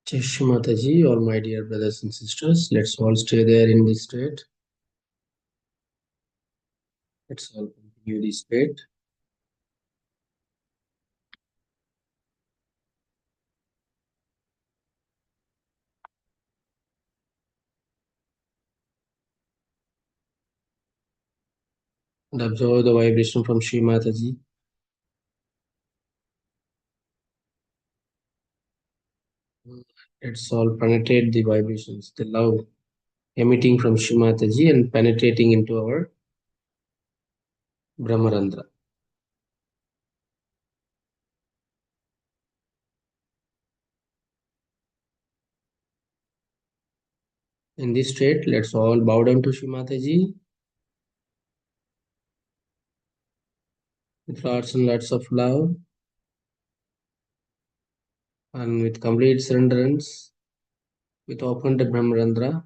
Jai Shri Mataji, all my dear brothers and sisters. Let's all stay there in this state. Let's all continue this state. And observe the vibration from Shri Mataji. Let's all penetrate the vibrations, the love emitting from Shri Mataji and penetrating into our Brahmarandra. In this state, let's all bow down to Shri Mataji with lots and lots of love and with complete surrenderance, with open the Brahmarandra.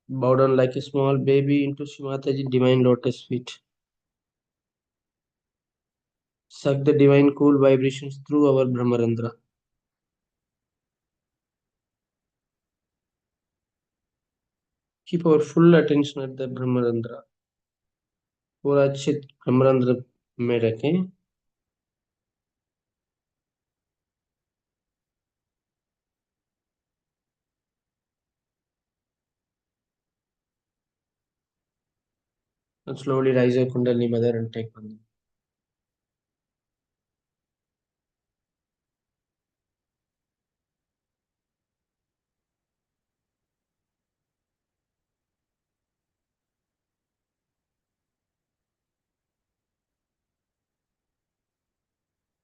Bow down like a small baby into Shri Mataji divine lotus feet. Suck the divine cool vibrations through our Brahmarandra. Keep our full attention at the Brahmarandra. पूरा अच्छे ब्रह्मरंध्र में रखें. And slowly rise your Kundalini mother and take one.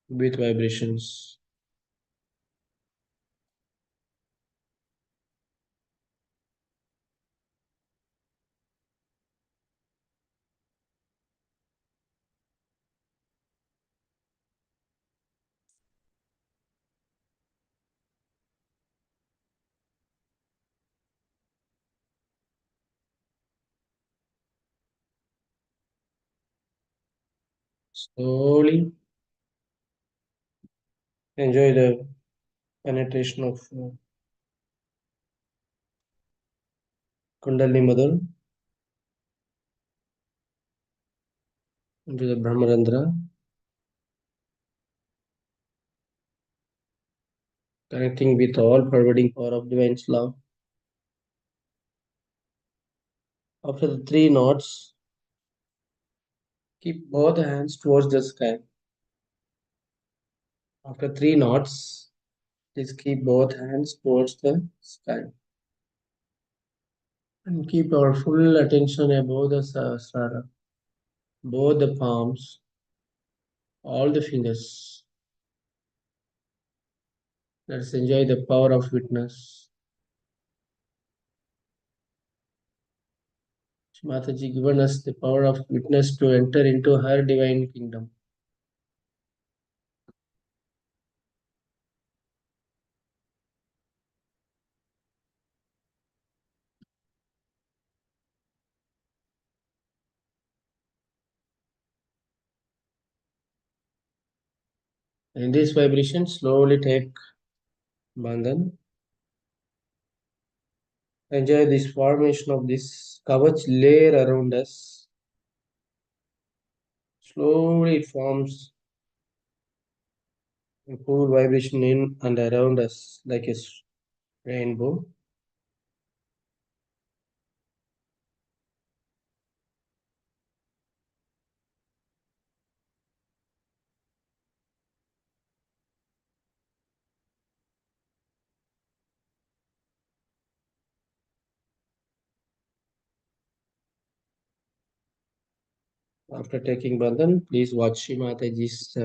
With vibrations. Slowly enjoy the penetration of Kundalini mother into the Brahmarandra, connecting with all pervading power of divine love. After the 3 knots, keep both hands towards the sky. After 3 knots, please keep both hands towards the sky. And keep our full attention above the Sahasrara, both the palms, all the fingers. Let's enjoy the power of witness. Mataji given us the power of witness to enter into her divine kingdom. In this vibration, slowly take bandhan. Enjoy this formation of this kavach layer around us. Slowly it forms a cool vibration in and around us like a rainbow. After taking bandhan, please watch Shri Mataji's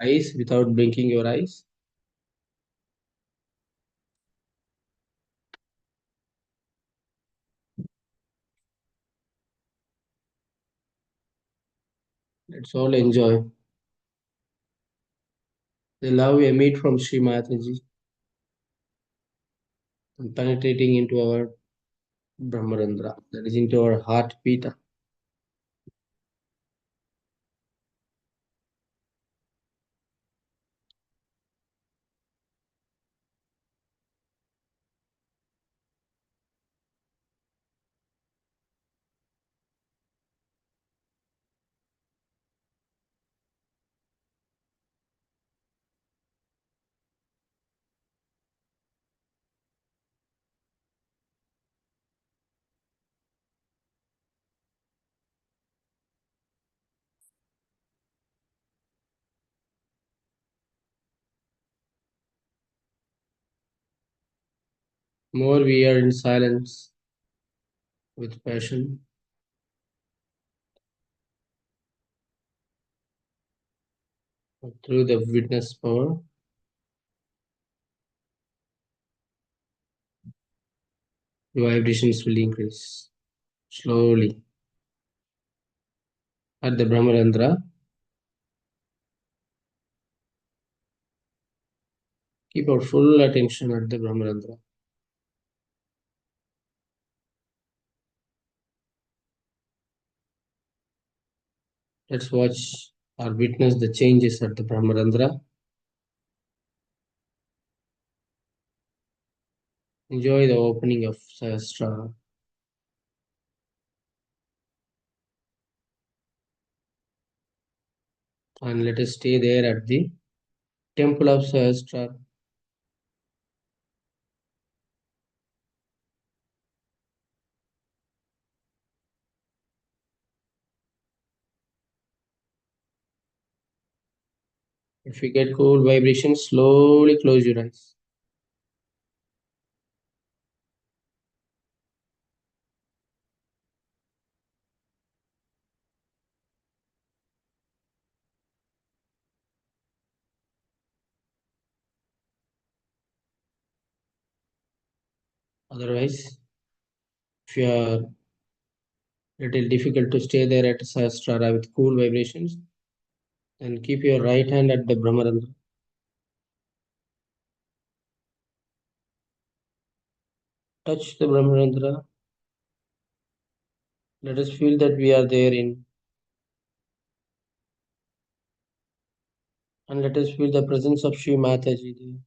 eyes without blinking your eyes. Let's all enjoy the love we emit from Shri Mataji and penetrating into our Brahmarandra, that is into our heart pita. more we are in silence with passion, through the witness power, the vibrations will increase slowly. At the Brahmarandra, keep our full attention at the Brahmarandra. Let's watch or witness the changes at the Brahmarandra. Enjoy the opening of Sahasrara. And let us stay there at the temple of Sahasrara. If you get cool vibrations, slowly close your eyes. Otherwise, if you are little difficult to stay there at Sahasrara with cool vibrations, then keep your right hand at the Brahmarandra. Touch the Brahmarandra. Let us feel that we are there in, and let us feel the presence of Shri Mataji there.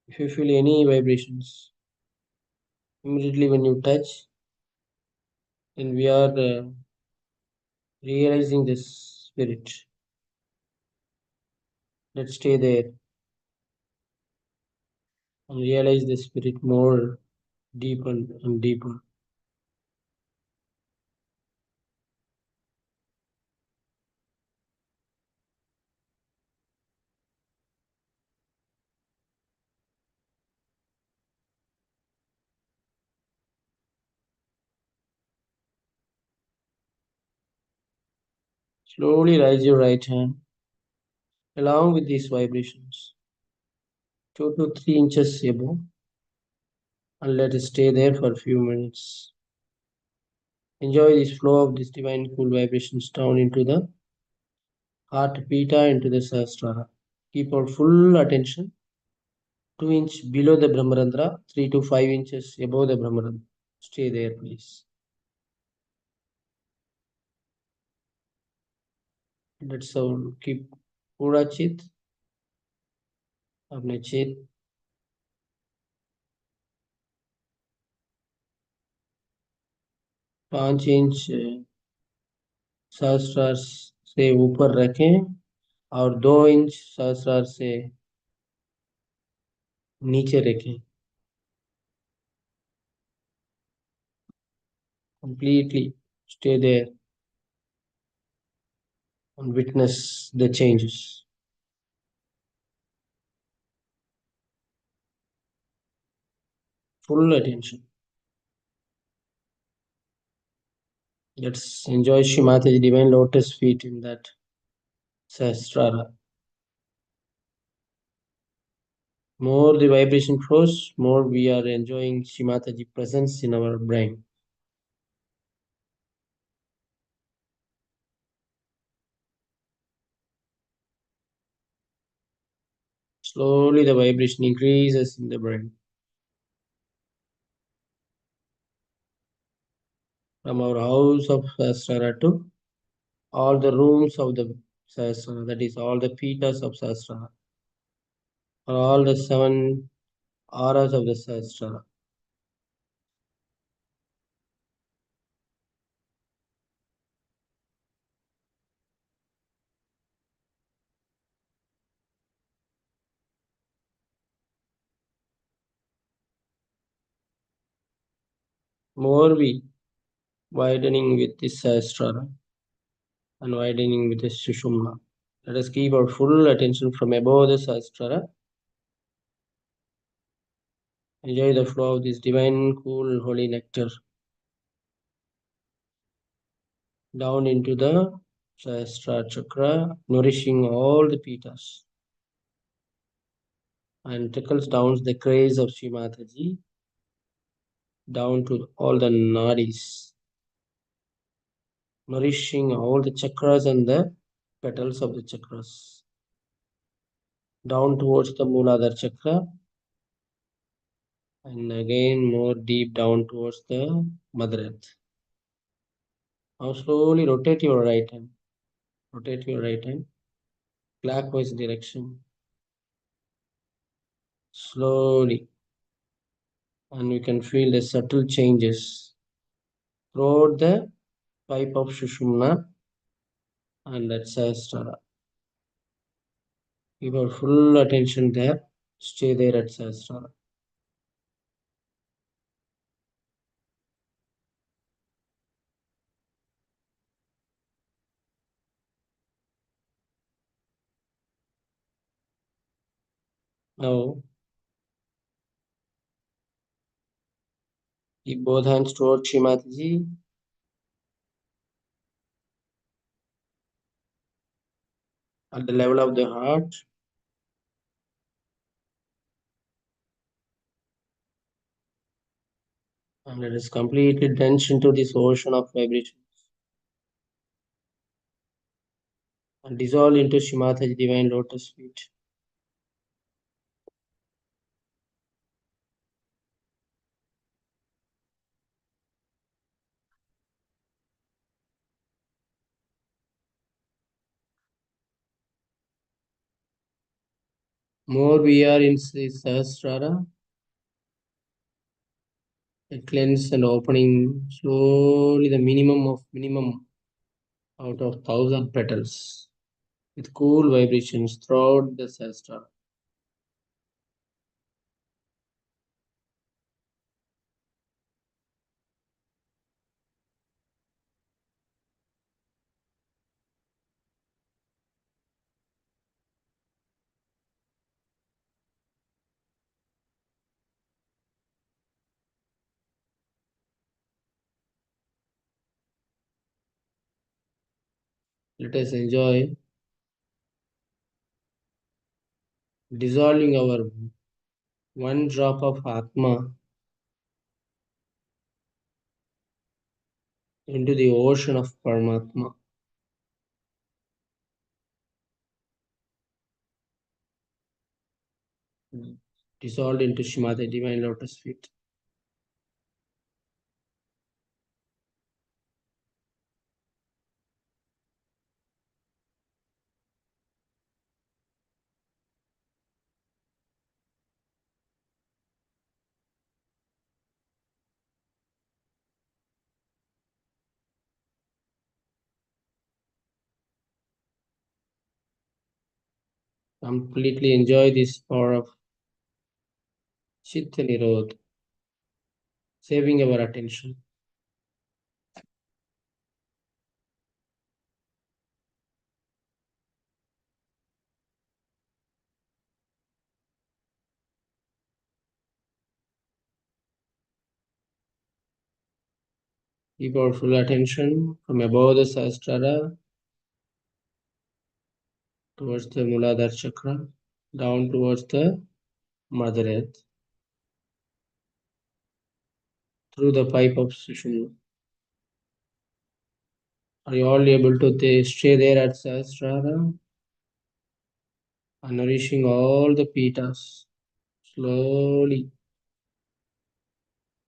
If you feel any vibrations, immediately when you touch, then we are realizing this spirit. Let's stay there and realize the spirit more deeper and deeper. Slowly raise your right hand along with these vibrations, 2 to 3 inches above, and let it stay there for a few minutes. Enjoy this flow of this divine cool vibrations down into the heart pita, into the Sahasrara. Keep our full attention 2 inch below the Brahmarandra, 3 to 5 inches above the Brahmarandra. Stay there, please. Let's keep पूरा चित अपने चित 5 inch सहस्रार से ऊपर रखें और 2 inch सहस्रार से नीचे रखें. Completely stay there and witness the changes. Full attention. Let's enjoy Shrimati's divine lotus feet in that Sahasrara. More the vibration flows, more we are enjoying Shrimataji presence in our brain. Slowly the vibration increases in the brain. From our house of Sahasrara to all the rooms of the Sahasrara, that is all the pitas of Sahasrara, or all the 7 auras of the Sahasrara. More we widening with this Sahasrara and widening with the Sushumna. Let us keep our full attention from above the Sahasrara Enjoy the flow of this divine, cool, holy nectar down into the Sahasrara chakra, nourishing all the pitas, and trickles down the grace of Sri Mataji down to all the nadis, nourishing all the chakras and the petals of the chakras, down towards the Muladhara chakra, and again more deep down towards the Mother Earth. Now slowly rotate your right hand. Rotate your right hand, clockwise direction, slowly, and you can feel the subtle changes throughout the pipe of Shushumna and that Sahasrara. Give your full attention there. Stay there at Sahasrara. Now, keep both hands towards Shrimataji. At the level of the heart. And let us completely drench into this ocean of vibrations and dissolve into Shrimataji divine lotus feet. More we are in Sahasrara, a cleanse and opening slowly the minimum of minimum out of 1,000 petals with cool vibrations throughout the Sahasrara. Let us enjoy dissolving our one drop of Atma into the ocean of Paramatma, dissolved into Shrimati divine lotus feet. Completely enjoy this power of Chitta Nirodha, saving our attention. Keep our full attention from above the Sahasrara towards the Muladhara chakra, down towards the Mother Earth, through the pipe of Sushumna. Are you all able to stay there at Sahasrara and nourishing all the pitas slowly,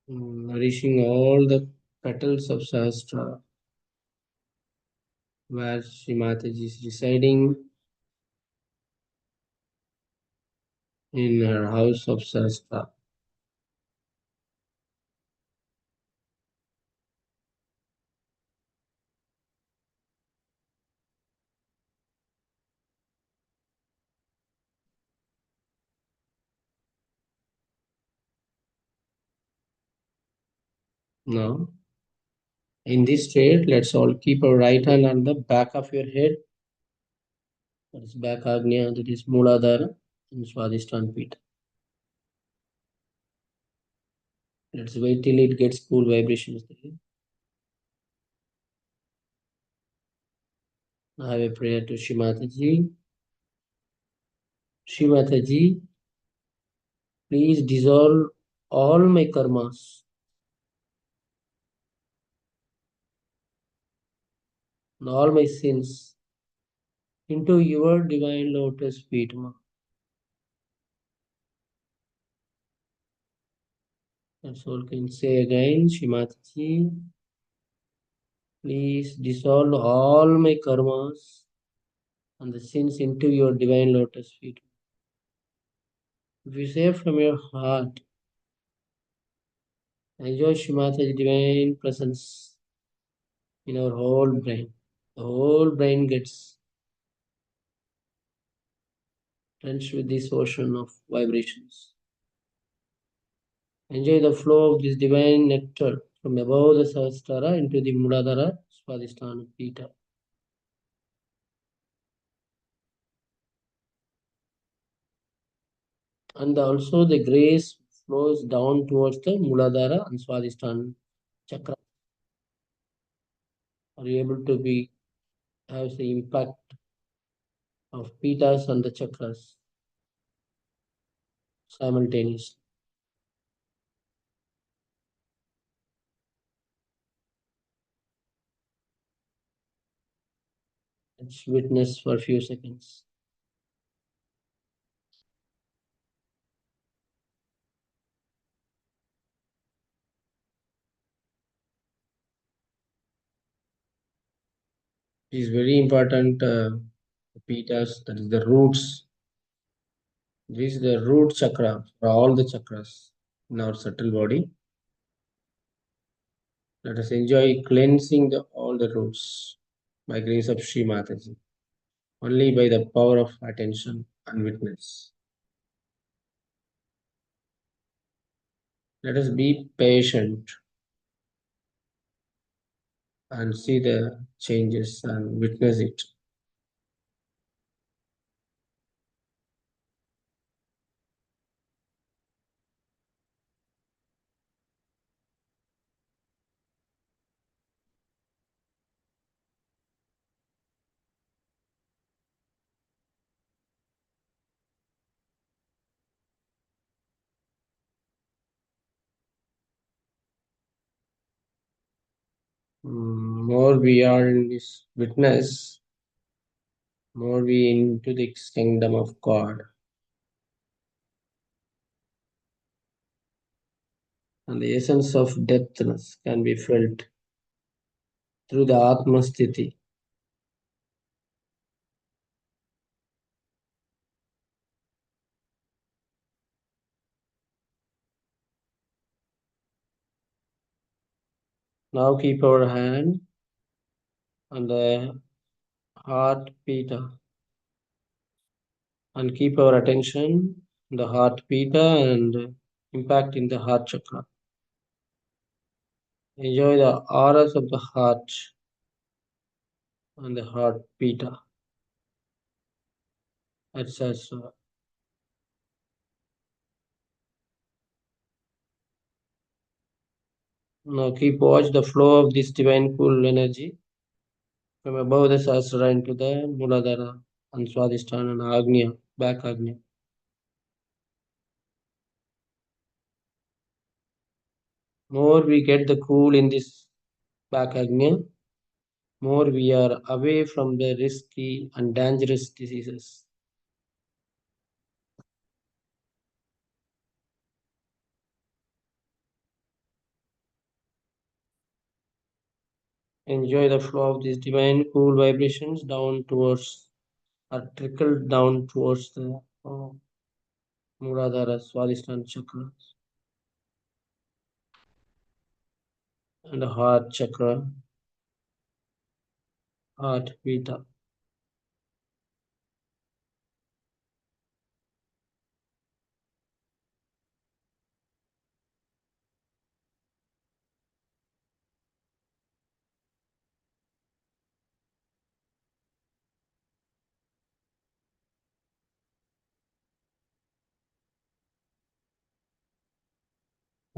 nourishing all the petals of Sahasrara where Sri Mataji is residing in her house of Sahasrara. Now, in this state, let's all keep our right hand on the back of your head. That is back Agnya, that is Muladhara and Swadhisthana Pita. Let's wait till it gets cool vibrations there. I have a prayer to Shimataji. Shimataji, please dissolve all my karmas and all my sins into your divine lotus feet, Ma. That's all can say again. Shimataji, please dissolve all my karmas and the sins into your divine lotus feet. If you say from your heart, enjoy Shimata's divine presence in our whole brain. The whole brain gets drenched with this ocean of vibrations. Enjoy the flow of this divine nectar from above the Sahasrara into the Muladhara Swadhisthana Pita. And also the grace flows down towards the Muladhara and Swadhisthana chakra. Are you able to be have the impact of pitas and the chakras simultaneously? Let's witness for a few seconds. It is very important. The pitas, that is the roots. This is the root chakra for all the chakras in our subtle body. Let us enjoy cleansing all the roots by grace of Sri Mataji, only by the power of attention and witness. Let us be patient and see the changes and witness it. More we are in this witness, more we into the kingdom of God. And the essence of depthness can be felt through the Atma Sthiti. Now keep our hand on the heart pita and keep our attention on the heart pita and impact in the heart chakra. Enjoy the auras of the heart and the heart pita at Sahasrara. Now keep watch the flow of this divine cool energy from above the Sahasrara into the Muladhara and Swadhisthana and Agnya, back Agnya. More we get the cool in this back Agnya, more we are away from the risky and dangerous diseases. Enjoy the flow of these divine cool vibrations down towards or trickle down towards the Muladhara Swadhisthana chakra and the heart chakra, heart pita.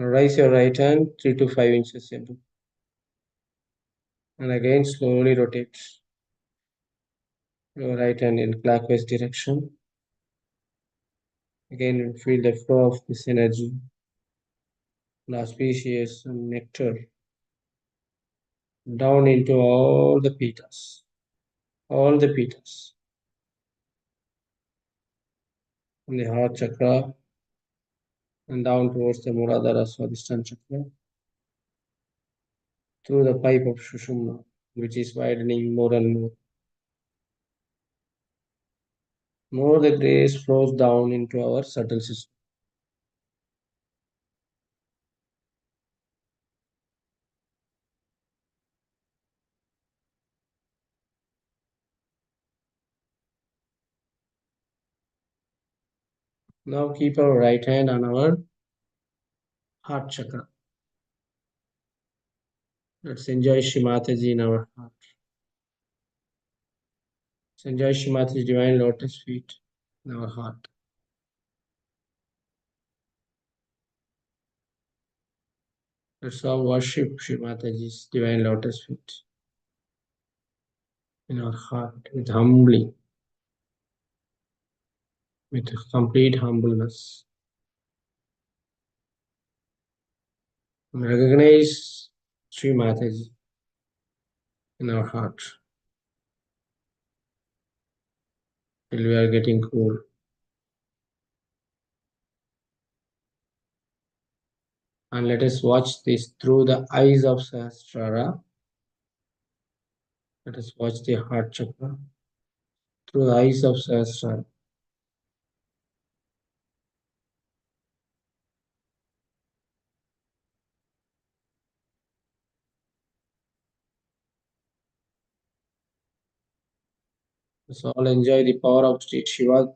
Raise your right hand 3 to 5 inches above. And again slowly rotate your right hand in clockwise direction. Again feel the flow of this energy, the auspicious nectar, down into all the pitas, from the heart chakra and down towards the Muladhara Swadhisthana chakra, through the pipe of Sushumna, which is widening more and more. More the grace flows down into our subtle system. Now keep our right hand on our heart chakra. Let's enjoy Shri Mataji in our heart. Let's enjoy Shri Mataji's divine lotus feet in our heart. Let's all worship Shri Mataji's divine lotus feet in our heart with humbly, with complete humbleness. And recognize Shri Mataji in our heart till we are getting cool. And let us watch this through the eyes of Sahasrara. Let us watch the heart chakra through the eyes of Sahasrara. Let's all enjoy the power of Sri Shiva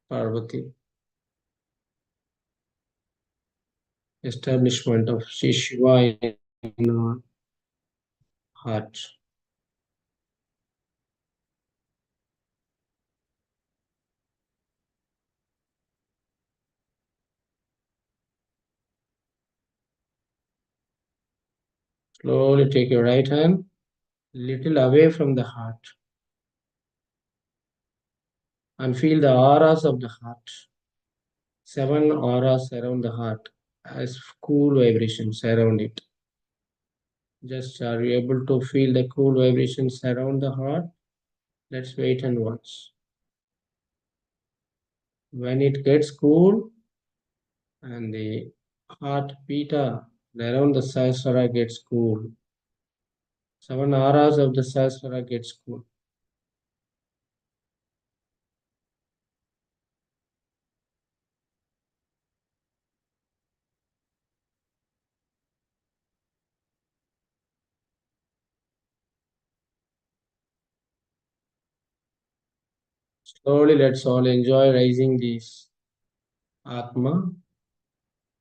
Parvati. Establishment of Sri Shiva in our heart. Slowly take your right hand little away from the heart and feel the auras of the heart. 7 auras around the heart as cool vibrations around it. Just are you able to feel the cool vibrations around the heart? Let's wait and watch. When it gets cool and the heart pita around the Sahasrara gets cool, 7 auras of the Sahasrara gets cool. Slowly, let's all enjoy raising this Atma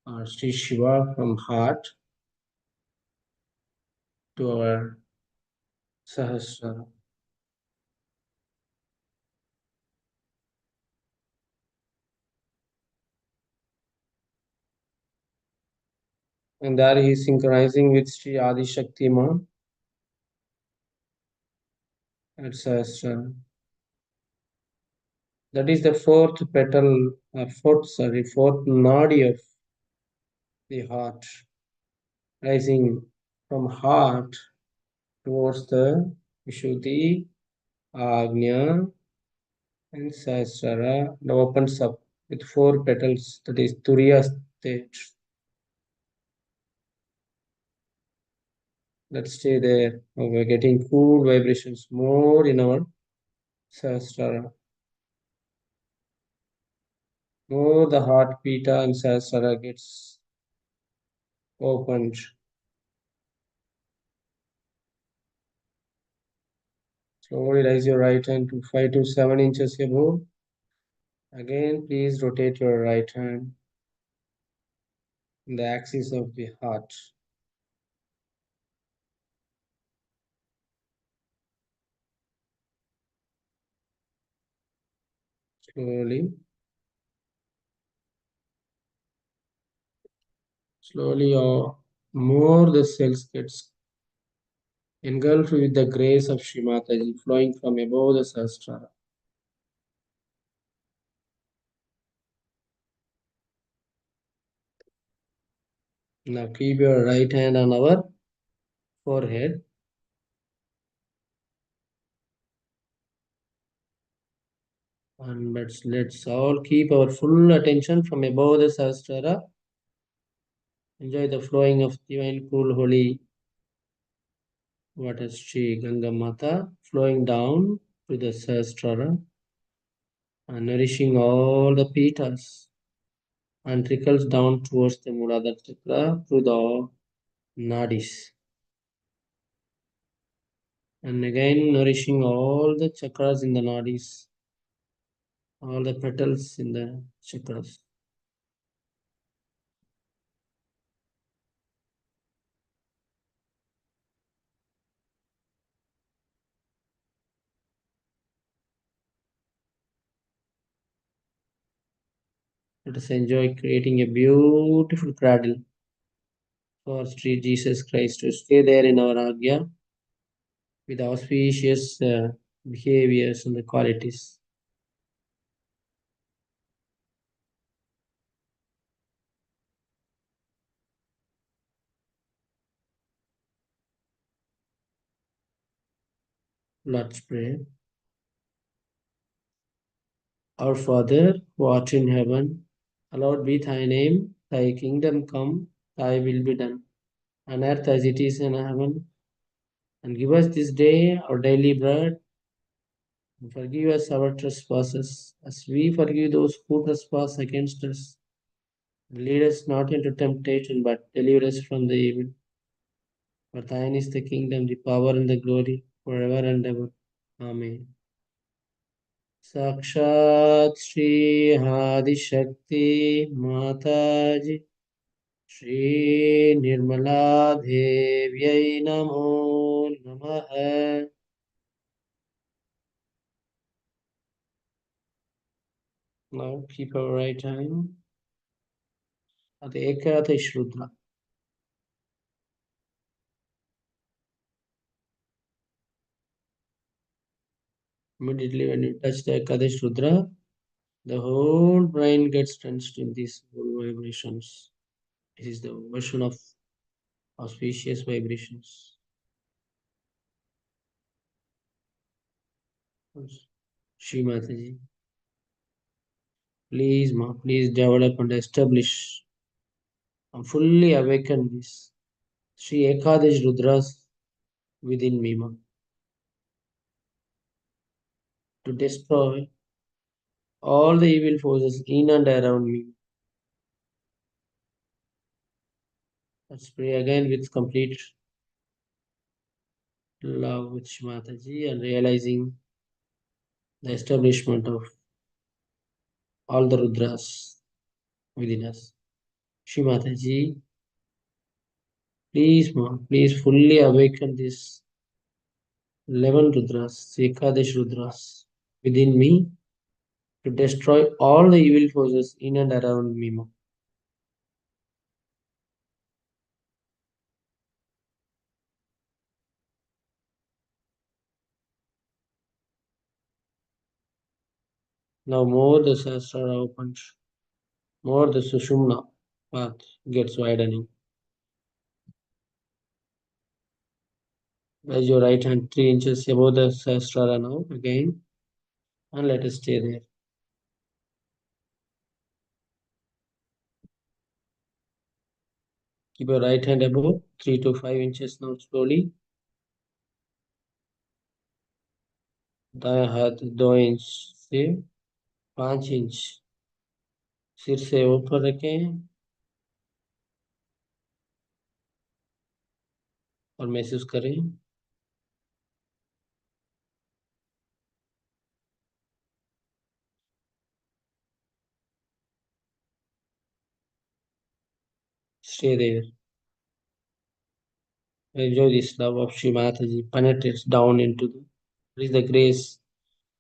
or Sri Shiva from heart to our Sahasrara. And there he is synchronizing with Sri Adi Shakti Ma at Sahasrara. That is the fourth petal, or fourth nadi of the heart, rising from heart towards the Vishuddhi, Agnya, and Sahasrara. Now opens up with 4 petals, that is Turiya stage. Let's stay there. Now we're getting cool vibrations more in our Sahasrara. More the heart pita and Sahasrara gets opened. Slowly raise your right hand to 5 to 7 inches above. Again, please rotate your right hand in the axis of the heart. Slowly. Slowly, more the cells gets engulfed with the grace of Shri Mataji flowing from above the Sahasrara. Now keep your right hand on our forehead. And let's all keep our full attention from above the Sahasrara. Enjoy the flowing of divine, cool, holy water Shri Ganga Mata flowing down to the Sahasrara and nourishing all the pitas and trickles down towards the Muladhara chakra through the nadis. And again nourishing all the chakras in the nadis, all the petals in the chakras. Let us enjoy creating a beautiful cradle for Sri Jesus Christ to stay there in our Agya with auspicious behaviors and the qualities. Let's pray. Our Father, who art in heaven, hallowed be thy name, thy kingdom come, thy will be done, on earth as it is in heaven. And give us this day our daily bread, and forgive us our trespasses, as we forgive those who trespass against us. And lead us not into temptation, but deliver us from the evil. For thine is the kingdom, the power, and the glory, forever and ever. Amen. साक्षात् श्री आदिशक्ति माताजी श्री निर्मला देव्यै नमो नमः. Now keep our right hand at the Ekadash Rudra. Immediately when you touch the Ekadash Rudra, the whole brain gets drenched in these whole vibrations. This is the version of auspicious vibrations. Shri Mataji, please, ma, please develop and establish and fully awaken this Sri Ekadash Rudras within me, ma, to destroy all the evil forces in and around me. Let's pray again with complete love with Shri Mataji and realizing the establishment of all the Rudras within us. Shri Mataji, please, ma, please fully awaken this 11 Rudras, Ekadash Rudras within me to destroy all the evil forces in and around me, ma. Now more the Sahasrara opens, more the Sushumna path gets widening. Raise your right hand 3 inches above the Sahasrara now again, and let us stay there. Keep your right hand above 3 to 5 inches now slowly. दाया हाथ 2 inch से 5 inch सिर से ऊपर रखें और महसूस करें stay there. Enjoy this love of Shri Mataji penetrates down into the grace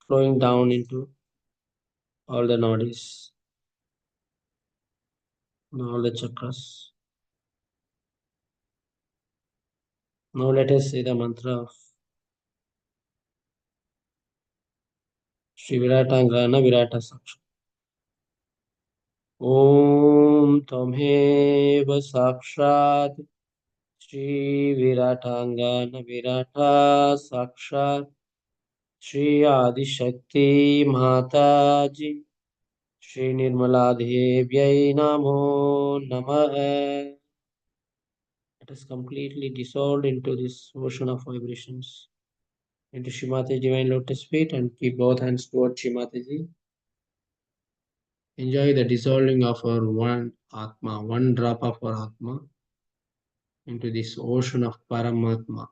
flowing down into all the nadis, all the chakras. Now let us say the mantra of Sri Viratangana Virata Saksha. Om Tamheva Sakshat Shri Viratangana Virata Sakshat Shri Adi Shakti Mataji Shri Nirmala Devyai Namo Namaha. Let us completely dissolve into this ocean of vibrations, into Shrimati's divine lotus feet, and keep both hands towards Shrimati. Enjoy the dissolving of our one Atma, one drop of our Atma into this ocean of Paramatma.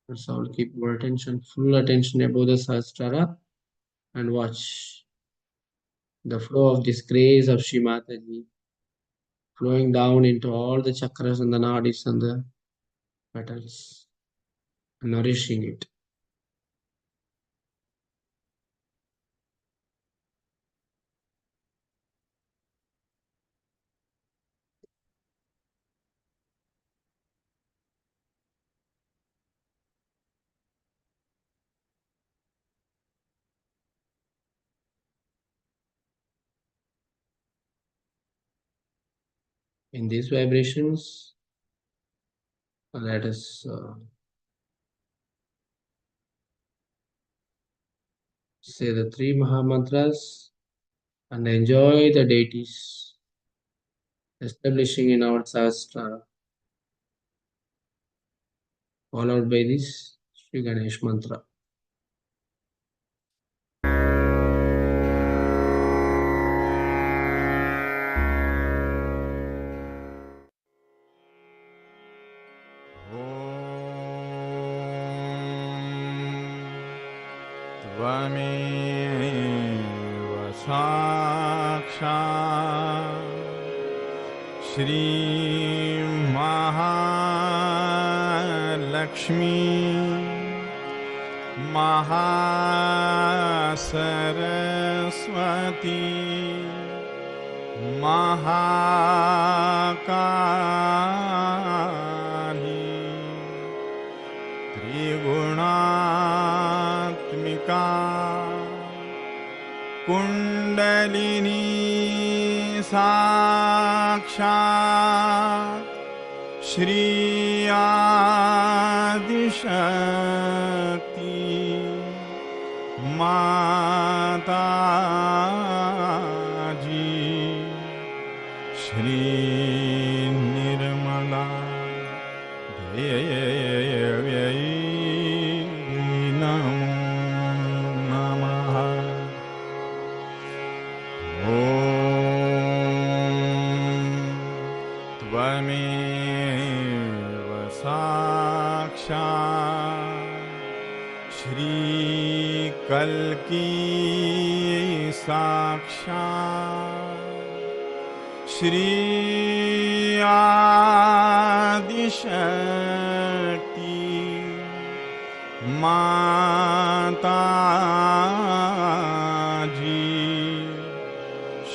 Let's all keep our attention, full attention above the Sahasrara, and watch the flow of this grace of Shri Mataji flowing down into all the chakras and the nadis and the petals, nourishing it. In these vibrations, let us say the three Mahamantras and enjoy the deities establishing in our Sahasrara, followed by this Sri Ganesh mantra. त्वमेव साक्षात् श्रीमहालक्ष्मी महासरस्वती महाकाली त्रिगुणात्मिका कुण्डलिनी साक्षात् श्री आदिशक्ति माताजी श्री निर्मला देव्यै नमो नमः। ॐ त्वमेव साक्षात् श्रीकल्की साक्षात् श्री आदिशक्ति माताजी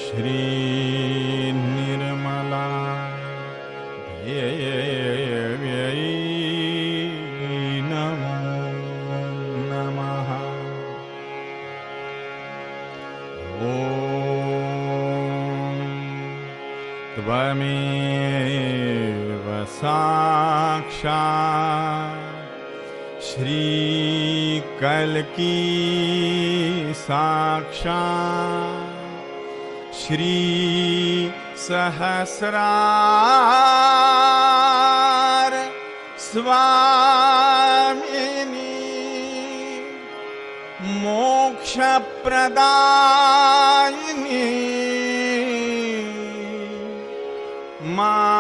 श्री निर्मला देव्यै नमो नमः। ॐ त्वमेव साक्षात् श्रीकल्की साक्षात् श्री सहस्रार स्वामिनी मोक्षप्रदायिनी माताजी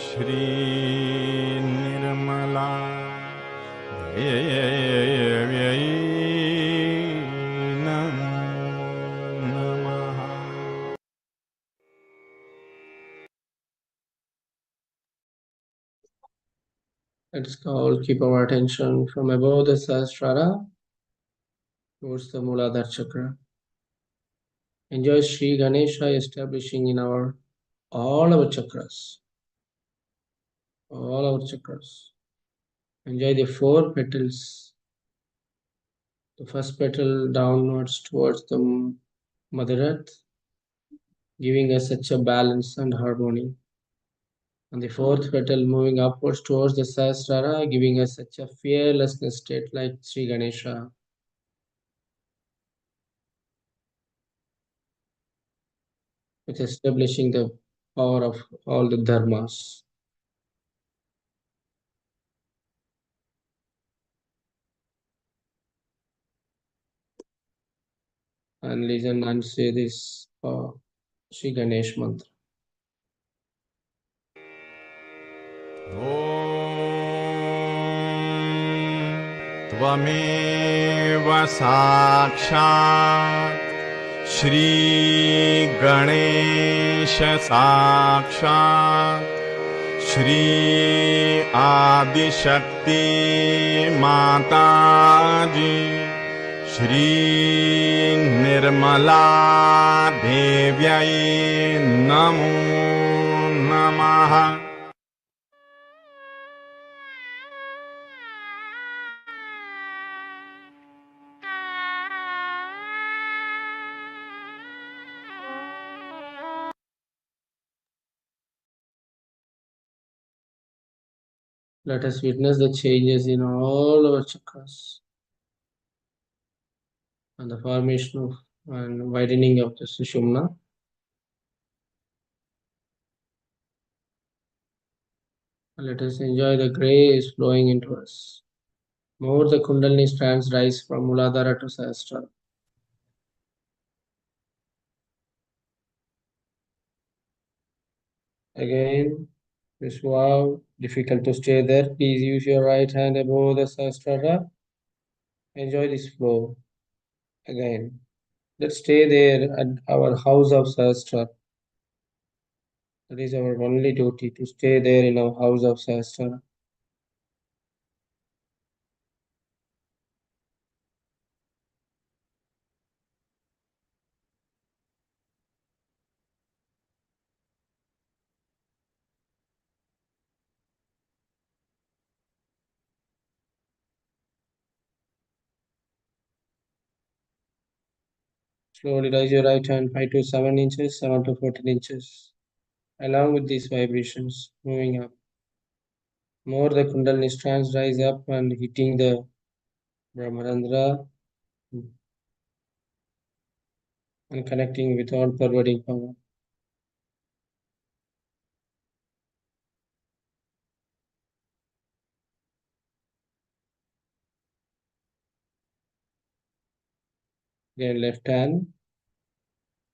श्री निर्मला देव्यै नमो नमः। Let's keep our attention from above the Sahasrara towards the Muladhara chakra. Enjoy Sri Ganesha establishing in all our chakras. All our chakras. Enjoy the four petals. The first petal downwards towards the Mother Earth, giving us such a balance and harmony. And the fourth petal moving upwards towards the Sahasrara, giving us such a fearlessness state like Sri Ganesha. With establishing the power of all the dharmas. And listen and say this Sri Ganesh mantra. त्वमेव साक्षात् श्रीगणेश साक्षात् श्री आदिशक्ति माताजी श्री निर्मला देव्यै नमो नमः। Let us witness the changes in all our chakras and the formation of and widening of the Sushumna. And let us enjoy the grace flowing into us. More the Kundalini strands rise from Muladhara to Sahasrara. Again, this wow, difficult to stay there. Please use your right hand above the Sahasrara. Enjoy this flow. Again, let's stay there at our house of Sahasrara. That is our only duty, to stay there in our house of Sahasrara. Slowly raise your right hand 5 to 7 inches, 7 to 14 inches. Along with these vibrations moving up, more the Kundalini strands rise up and hitting the Brahmarandra and connecting with all pervading power. Again, left hand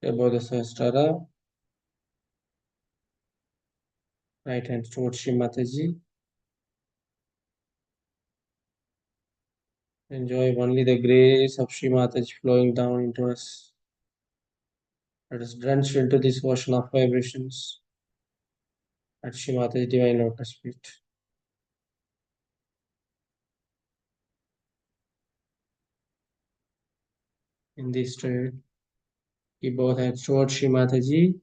above the Sahasrara, right hand towards Shri Mataji. Enjoy only the grace of Shri Mataji flowing down into us. Let us drench into this ocean of vibrations at Shri Mataji Divine Lotus feet. In this state, keep both hands towards Shri Mataji.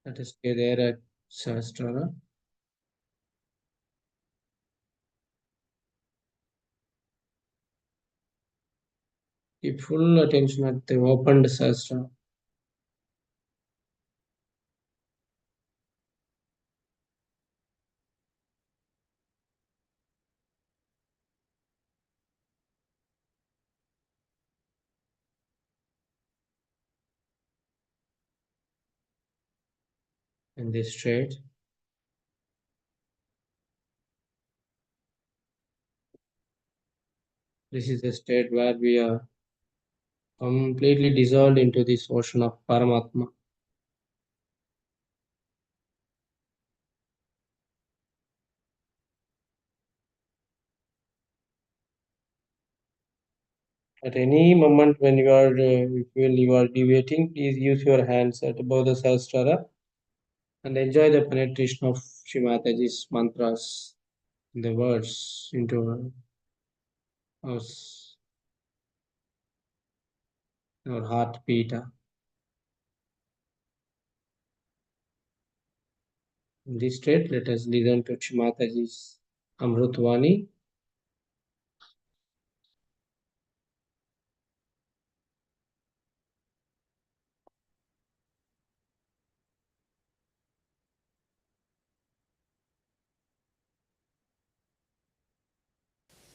Let us stay there at Sahasrara. Keep full attention at the opened Sahasrara. In this state, this is the state where we are completely dissolved into this ocean of Paramatma. At any moment when you are, you feel you are deviating, please use your hands at above the Sahasrara and enjoy the penetration of Shrimataji's mantras, the words into us, our heart pita. In this state, let us listen to Shrimataji's Amrutvani.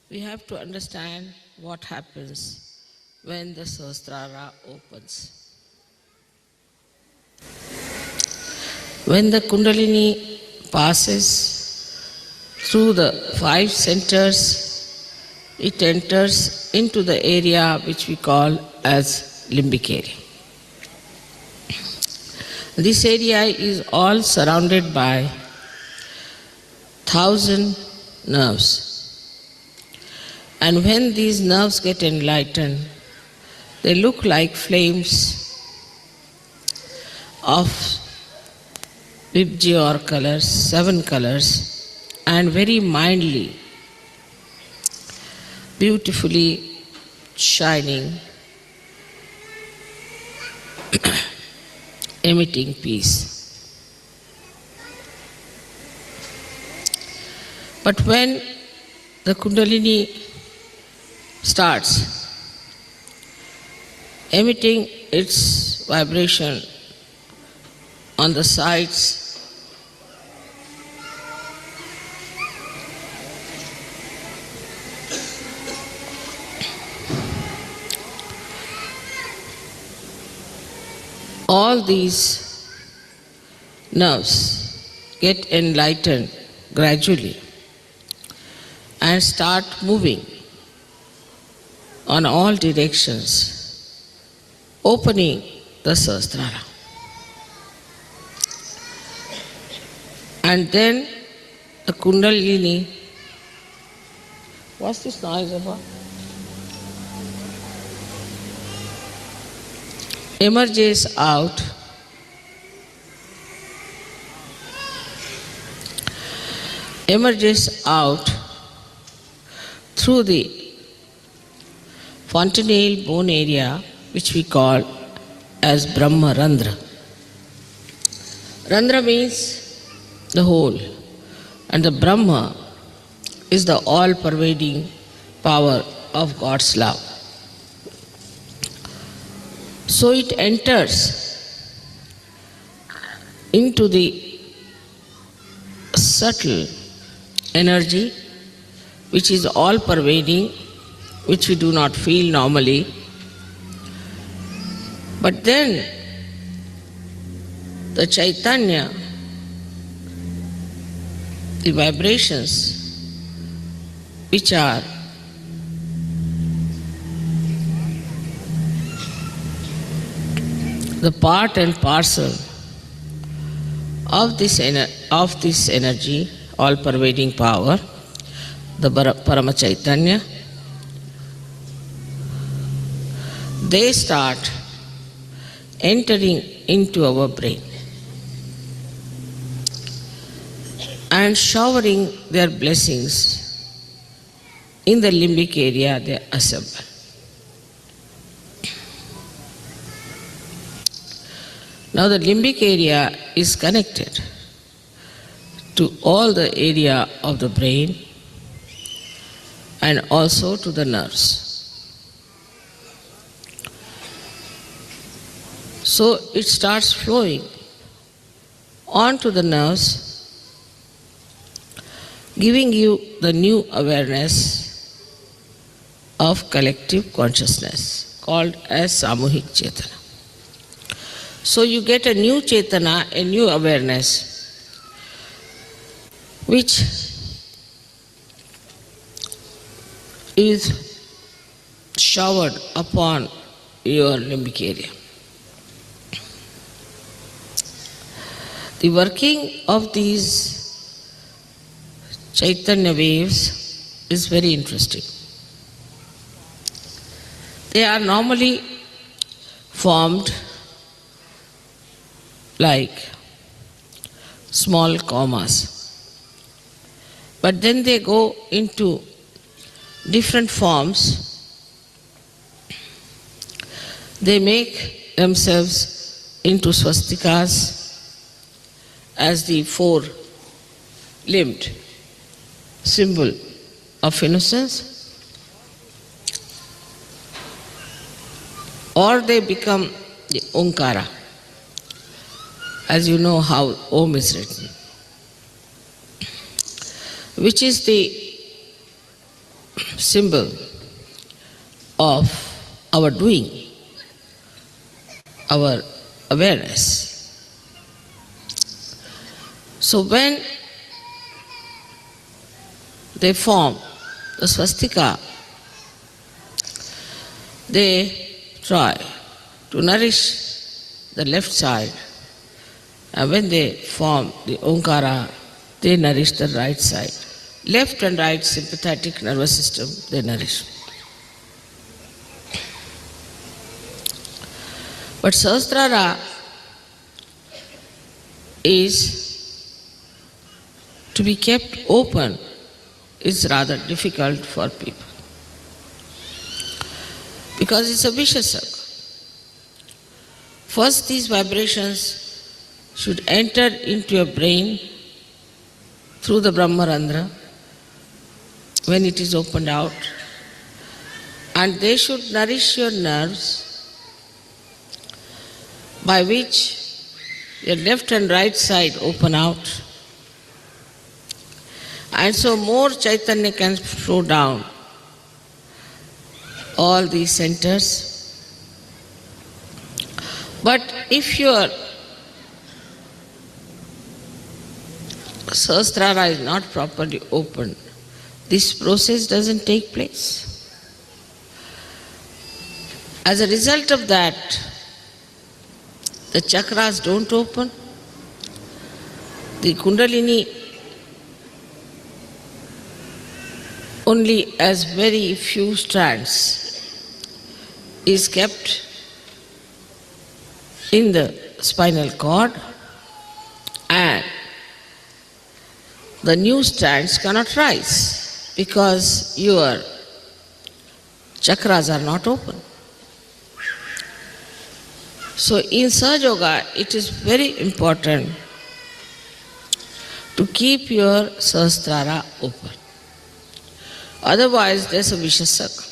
We have to understand what happens when the Sahasrara opens. When the Kundalini passes through the 5 centers, it enters into the area which we call as limbic area. This area is all surrounded by 1,000 nerves. And when these nerves get enlightened, they look like flames of Vibgyor colors, 7 colors, and very mildly, beautifully shining, emitting peace. But when the Kundalini starts emitting its vibration on the sides, all these nerves get enlightened gradually and start moving on all directions, opening the Sahasrara. And then the Kundalini, what's this noise about? Emerges out through the fontanelle bone area, which we call as Brahma Randhra. Randhra means the whole, and the Brahma is the all-pervading power of God's love. So it enters into the subtle energy which is all-pervading, which we do not feel normally. But then the Chaitanya, the vibrations which are the part and parcel of this energy, all-pervading power, the Parama Chaitanya, they start entering into our brain and showering their blessings in the limbic area they assemble. Now the limbic area is connected to all the area of the brain and also to the nerves. So it starts flowing onto the nerves, giving you the new awareness of collective consciousness called as Samuhik Chetana. So you get a new Chetana, a new awareness, which is showered upon your limbic area. The working of these Chaitanya waves is very interesting. They are normally formed like small commas. But then they go into different forms. They make themselves into swastikas as the four-limbed symbol of innocence, or they become the Omkara, as you know how Om is written, which is the symbol of our doing, our awareness. So when they form the swastika, they try to nourish the left side, and when they form the Omkara, they nourish the right side. Left and right sympathetic nervous system, they nourish. But Sahasrara is to be kept open is rather difficult for people, because it's a vicious circle. First, these vibrations should enter into your brain through the Brahmarandra when it is opened out, and they should nourish your nerves, by which your left and right side open out, and so more Chaitanya can flow down all these centers. But if your Sahasrara is not properly opened, this process doesn't take place. As a result of that, the chakras don't open, the Kundalini only as very few strands is kept in the spinal cord, and the new strands cannot rise because your chakras are not open. So in Sahaja Yoga, it is very important to keep your Sahasrara open. Otherwise, there's a vicious circle.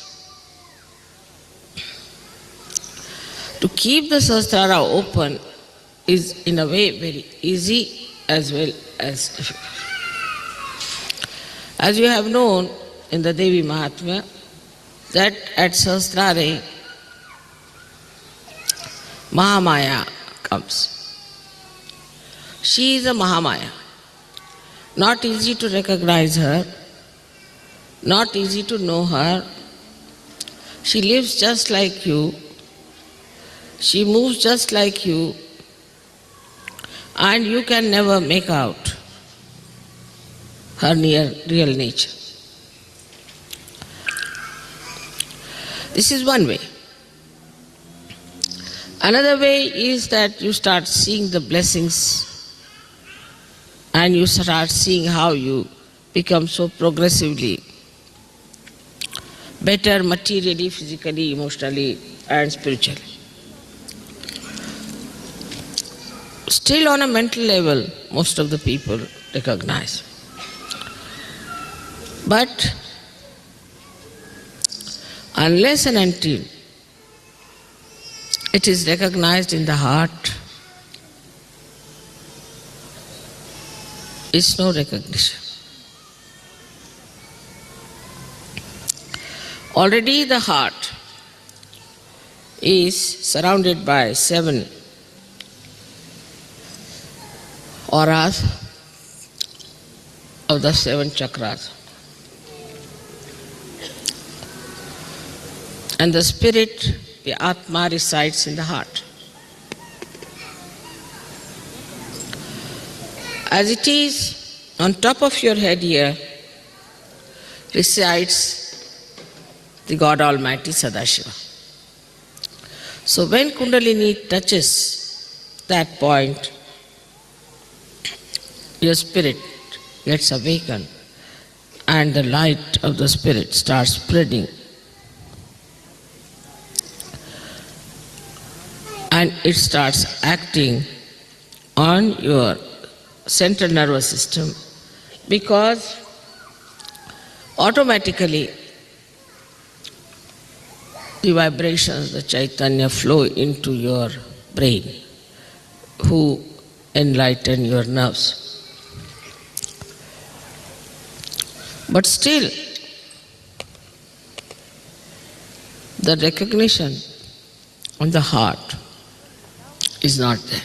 To keep the Sahasrara open is in a way very easy as well as difficult. As you have known in the Devi Mahatmya, that at Sahasrara, Mahamaya comes. She is a Mahamaya. Not easy to recognize her, not easy to know her. She lives just like you, she moves just like you, and you can never make out her real nature. This is one way. Another way is that you start seeing the blessings, and you start seeing how you become so progressively better materially, physically, emotionally, and spiritually. Still on a mental level, most of the people recognize. But unless and until it is recognized in the heart, it's no recognition. Already the heart is surrounded by 7 auras of the 7 chakras. And the spirit, the Atma, resides in the heart. As it is, on top of your head here resides the God Almighty Sadashiva. So when Kundalini touches that point, your spirit gets awakened and the light of the spirit starts spreading. And it starts acting on your central nervous system, because automatically the vibrations, the Chaitanya flow into your brain, who enlighten your nerves. But still, the recognition on the heart is not there.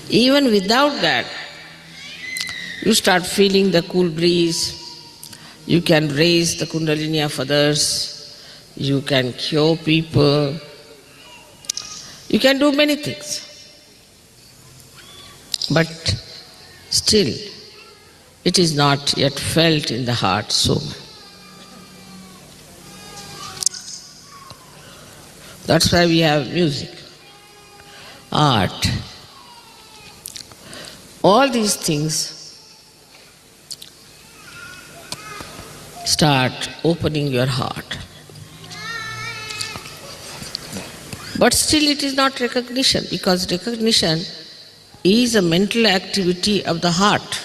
Even without that, you start feeling the cool breeze, you can raise the kundalini of others, you can cure people, you can do many things. But still, it is not yet felt in the heart so much. That's why we have music, art. All these things start opening your heart. But still it is not recognition, because recognition is a mental activity of the heart.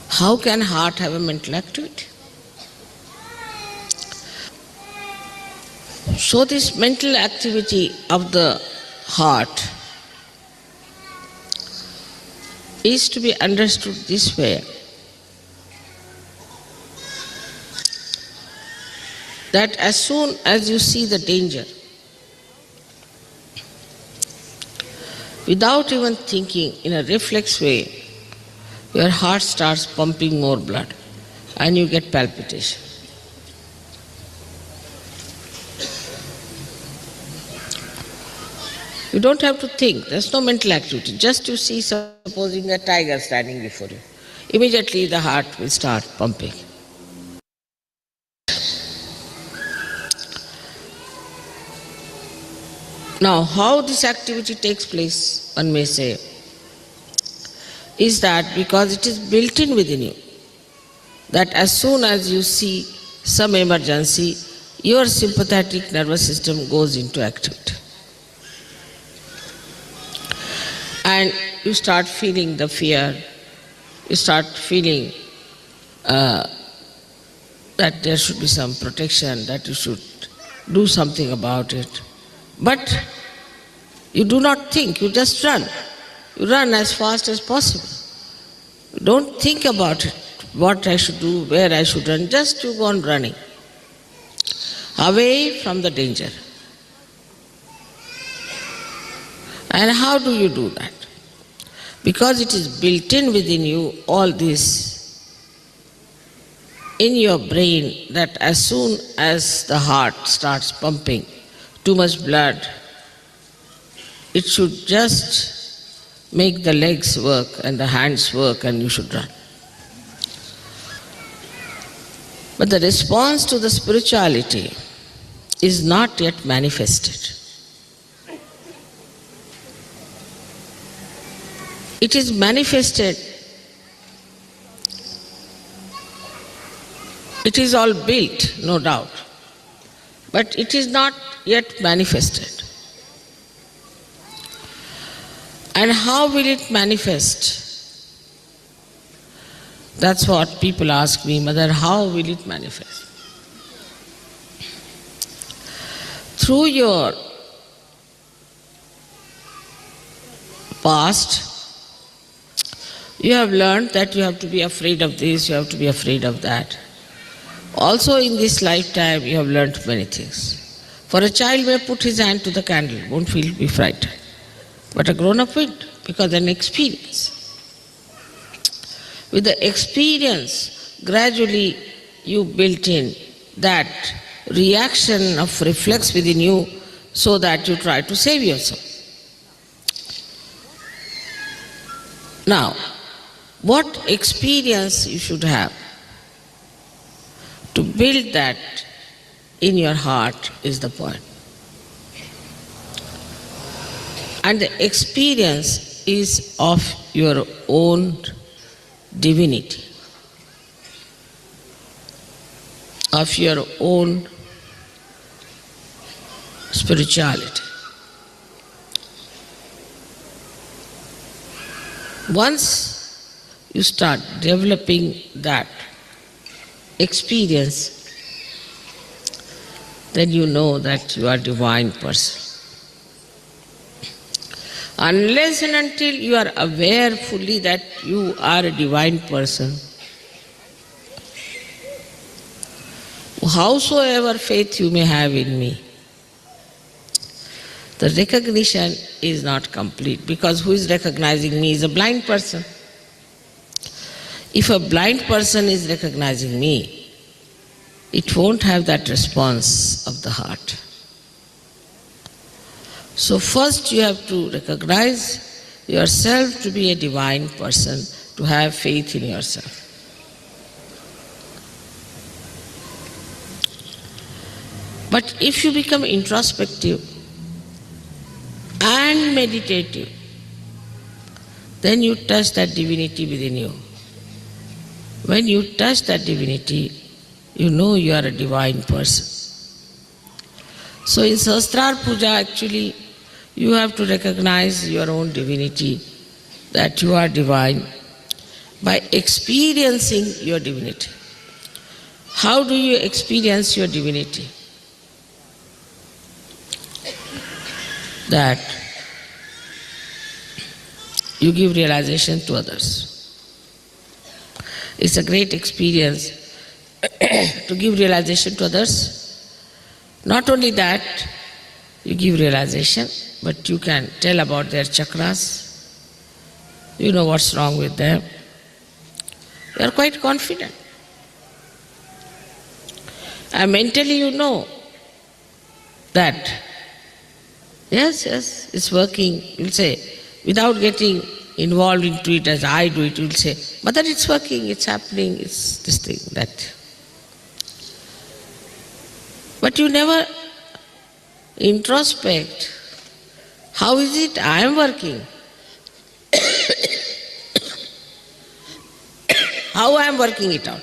How can heart have a mental activity? So this mental activity of the heart is to be understood this way, that as soon as you see the danger, without even thinking, in a reflex way, your heart starts pumping more blood and you get palpitation. You don't have to think, there's no mental activity. Just you see, supposing a tiger standing before you, immediately the heart will start pumping. Now, how this activity takes place, one may say, is that because it is built in within you, that as soon as you see some emergency, your sympathetic nervous system goes into activity. And you start feeling the fear, you start feeling that there should be some protection, that you should do something about it. But you do not think, you just run. You run as fast as possible. You don't think about it, what I should do, where I should run, just you go on running, away from the danger. And how do you do that? Because it is built in within you, all this, in your brain, that as soon as the heart starts pumping too much blood, it should just make the legs work and the hands work and you should run. But the response to the spirituality is not yet manifested. It is manifested, it is all built, no doubt, but it is not yet manifested. And how will it manifest? That's what people ask me, Mother, how will it manifest? Through your past, you have learned that you have to be afraid of this, you have to be afraid of that. Also in this lifetime, you have learned many things. For a child may put his hand to the candle, won't be frightened. But a grown-up will, because an experience. With the experience, gradually you built in that reaction of reflex within you, so that you try to save yourself. Now, what experience you should have to build that in your heart is the point. And the experience is of your own divinity, of your own spirituality. Once you start developing that experience, then you know that you are a divine person. Unless and until you are aware fully that you are a divine person, howsoever faith you may have in me, the recognition is not complete, because who is recognizing me is a blind person. If a blind person is recognizing me, it won't have that response of the heart. So first you have to recognize yourself to be a divine person, to have faith in yourself. But if you become introspective and meditative, then you touch that divinity within you. When you touch that divinity, you know you are a divine person. So in Sahasrara Puja, actually, you have to recognize your own divinity, that you are divine, by experiencing your divinity. How do you experience your divinity? That you give realization to others. It's a great experience to give realization to others. Not only that, you give realization, but you can tell about their chakras. You know what's wrong with them. You are quite confident. And mentally you know that, yes, it's working. You'll say, without getting involved into it as I do it, you'll say, Mother, it's working, it's happening, it's this thing, that. But you never introspect. How is it I am working? How I am working it out?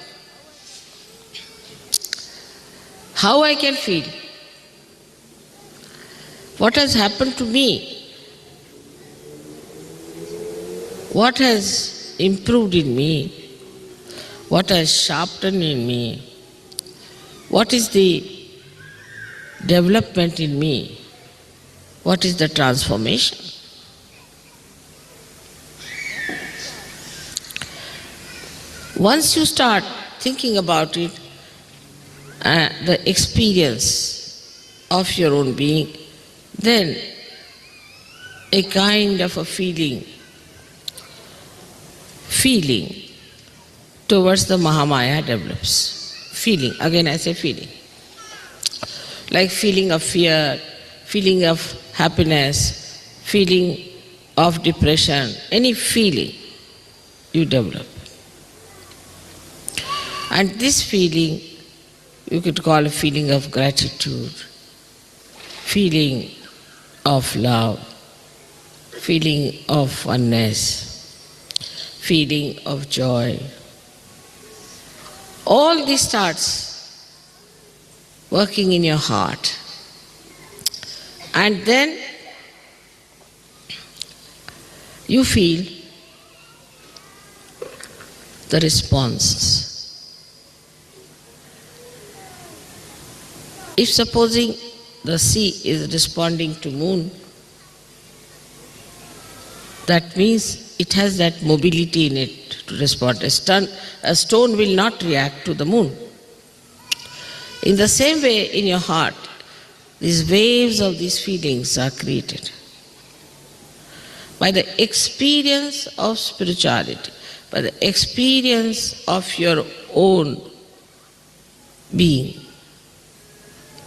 How I can feel? What has happened to me? What has improved in me? What has sharpened in me? What is the development in me? What is the transformation? Once you start thinking about it, the experience of your own being, then a kind of a feeling towards the Mahamaya develops. Feeling, again I say feeling. Like feeling of fear, feeling of happiness, feeling of depression, any feeling you develop. And this feeling you could call a feeling of gratitude, feeling of love, feeling of oneness, feeling of joy. All this starts working in your heart. And then you feel the responses. If supposing the sea is responding to moon, that means it has that mobility in it to respond. A stone will not react to the moon. In the same way, in your heart, these waves of these feelings are created by the experience of spirituality, by the experience of your own being.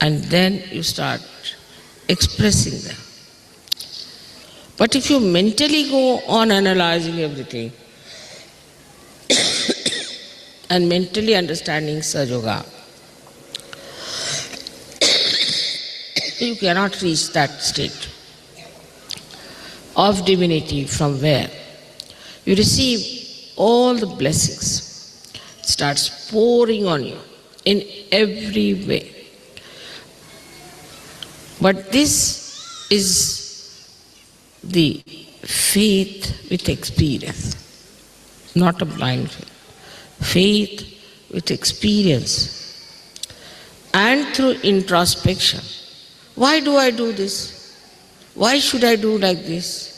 And then you start expressing them. But if you mentally go on analyzing everything and mentally understanding Sahaja, you cannot reach that state of divinity from where you receive all the blessings. It starts pouring on you in every way. But this is the faith with experience, not a blind faith. Faith with experience and through introspection. Why do I do this? Why should I do like this?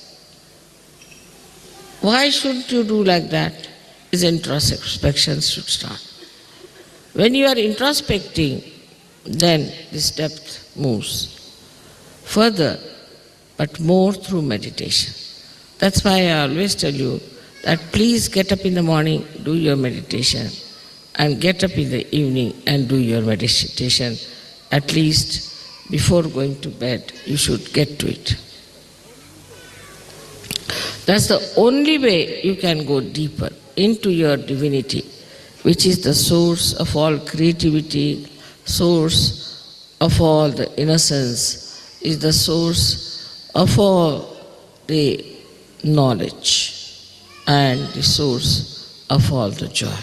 Why shouldn't you do like that? Is introspection should start. When you are introspecting, then this depth moves further, but more through meditation. That's why I always tell you that please get up in the morning, do your meditation, and get up in the evening and do your meditation. At least before going to bed, you should get to it. That's the only way you can go deeper into your divinity, which is the source of all creativity, source of all the innocence, is the source of all the knowledge and the source of all the joy.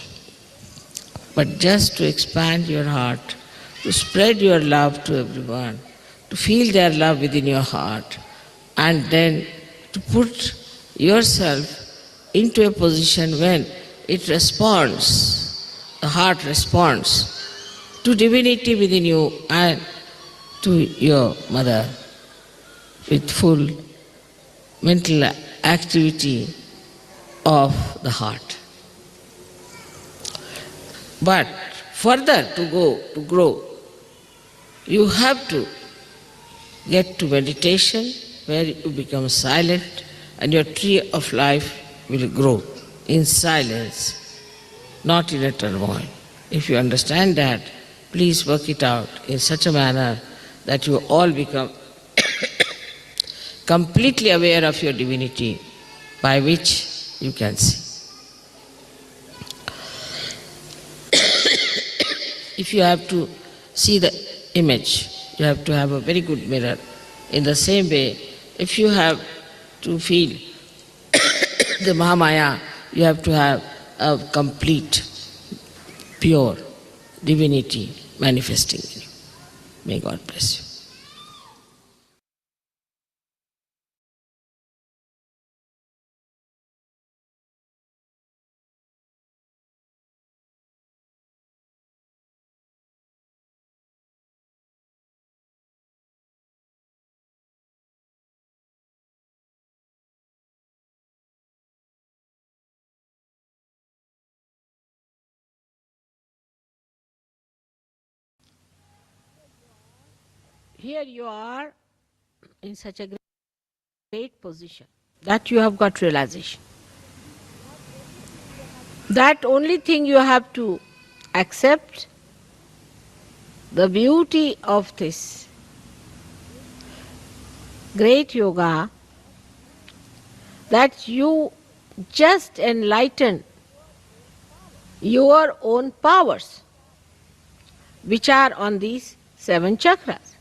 But just to expand your heart, to spread your love to everyone, to feel their love within your heart, and then to put yourself into a position when it responds, the heart responds to divinity within you and to your mother with full mental activity of the heart. But further to grow, you have to get to meditation where you become silent and your tree of life will grow in silence, not in a turmoil. If you understand that, please work it out in such a manner that you all become completely aware of your divinity, by which you can see. If you have to see the image, you have to have a very good mirror. In the same way, if you have to feel the Mahamaya, you have to have a complete, pure divinity manifesting in you. May God bless you. Here you are in such a great position that you have got realization. That only thing you have to accept the beauty of this great yoga, that you just enlighten your own powers, which are on these 7 chakras.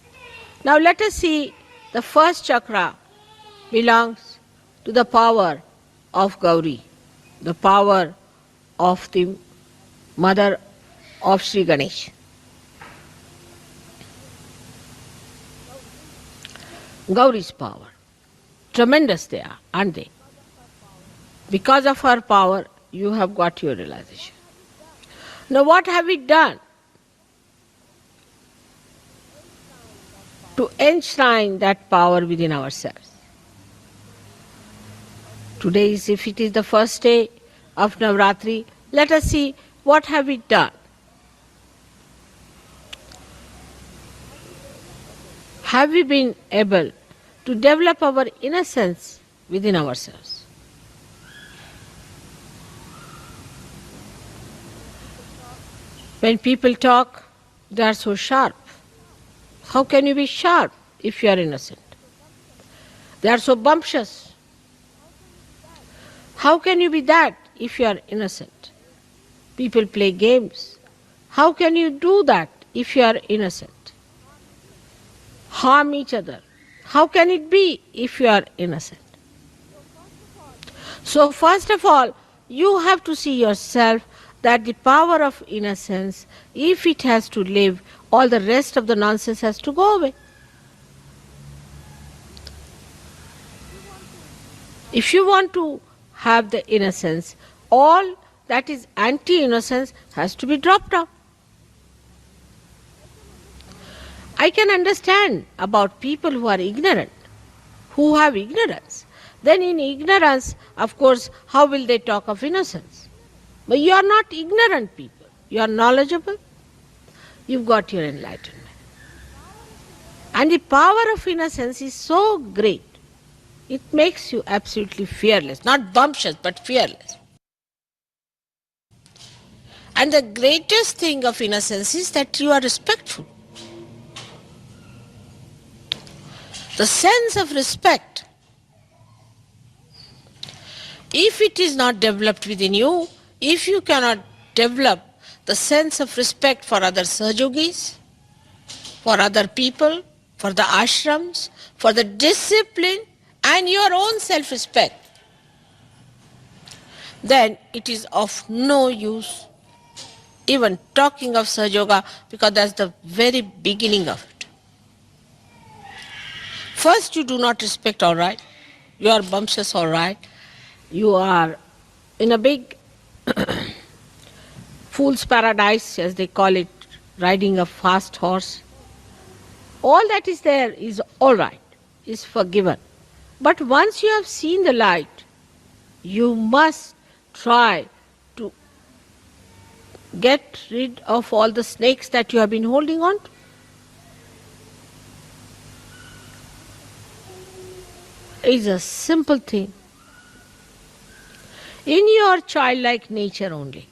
Now let us see, the first chakra belongs to the power of Gauri, the power of the mother of Sri Ganesh. Gauri's power. Tremendous they are, aren't they? Because of her power, you have got your realization. Now what have we done to enshrine that power within ourselves? Today, if it is the first day of Navratri, let us see what have we done. Have we been able to develop our innocence within ourselves? When people talk, they are so sharp. How can you be sharp if you are innocent? They are so bumptious. How can you be that if you are innocent? People play games. How can you do that if you are innocent? Harm each other. How can it be if you are innocent? So first of all, you have to see yourself that the power of innocence, if it has to live, all the rest of the nonsense has to go away. If you want to have the innocence, all that is anti-innocence has to be dropped out. I can understand about people who are ignorant, who have ignorance. Then in ignorance, of course, how will they talk of innocence? But you are not ignorant people. You are knowledgeable. You've got your enlightenment. And the power of innocence is so great. It makes you absolutely fearless. Not bumptious, but fearless. And the greatest thing of innocence is that you are respectful. The sense of respect, if it is not developed within you, if you cannot develop the sense of respect for other Sahajogis, for other people, for the ashrams, for the discipline and your own self-respect, then it is of no use even talking of Sahajoga, because that's the very beginning of it. First, you do not respect, all right. You are bumptious, all right. You are in a big fool's paradise, as they call it, riding a fast horse. All that is there is all right, is forgiven. But once you have seen the light, you must try to get rid of all the snakes that you have been holding on to. It's a simple thing. In your childlike nature only,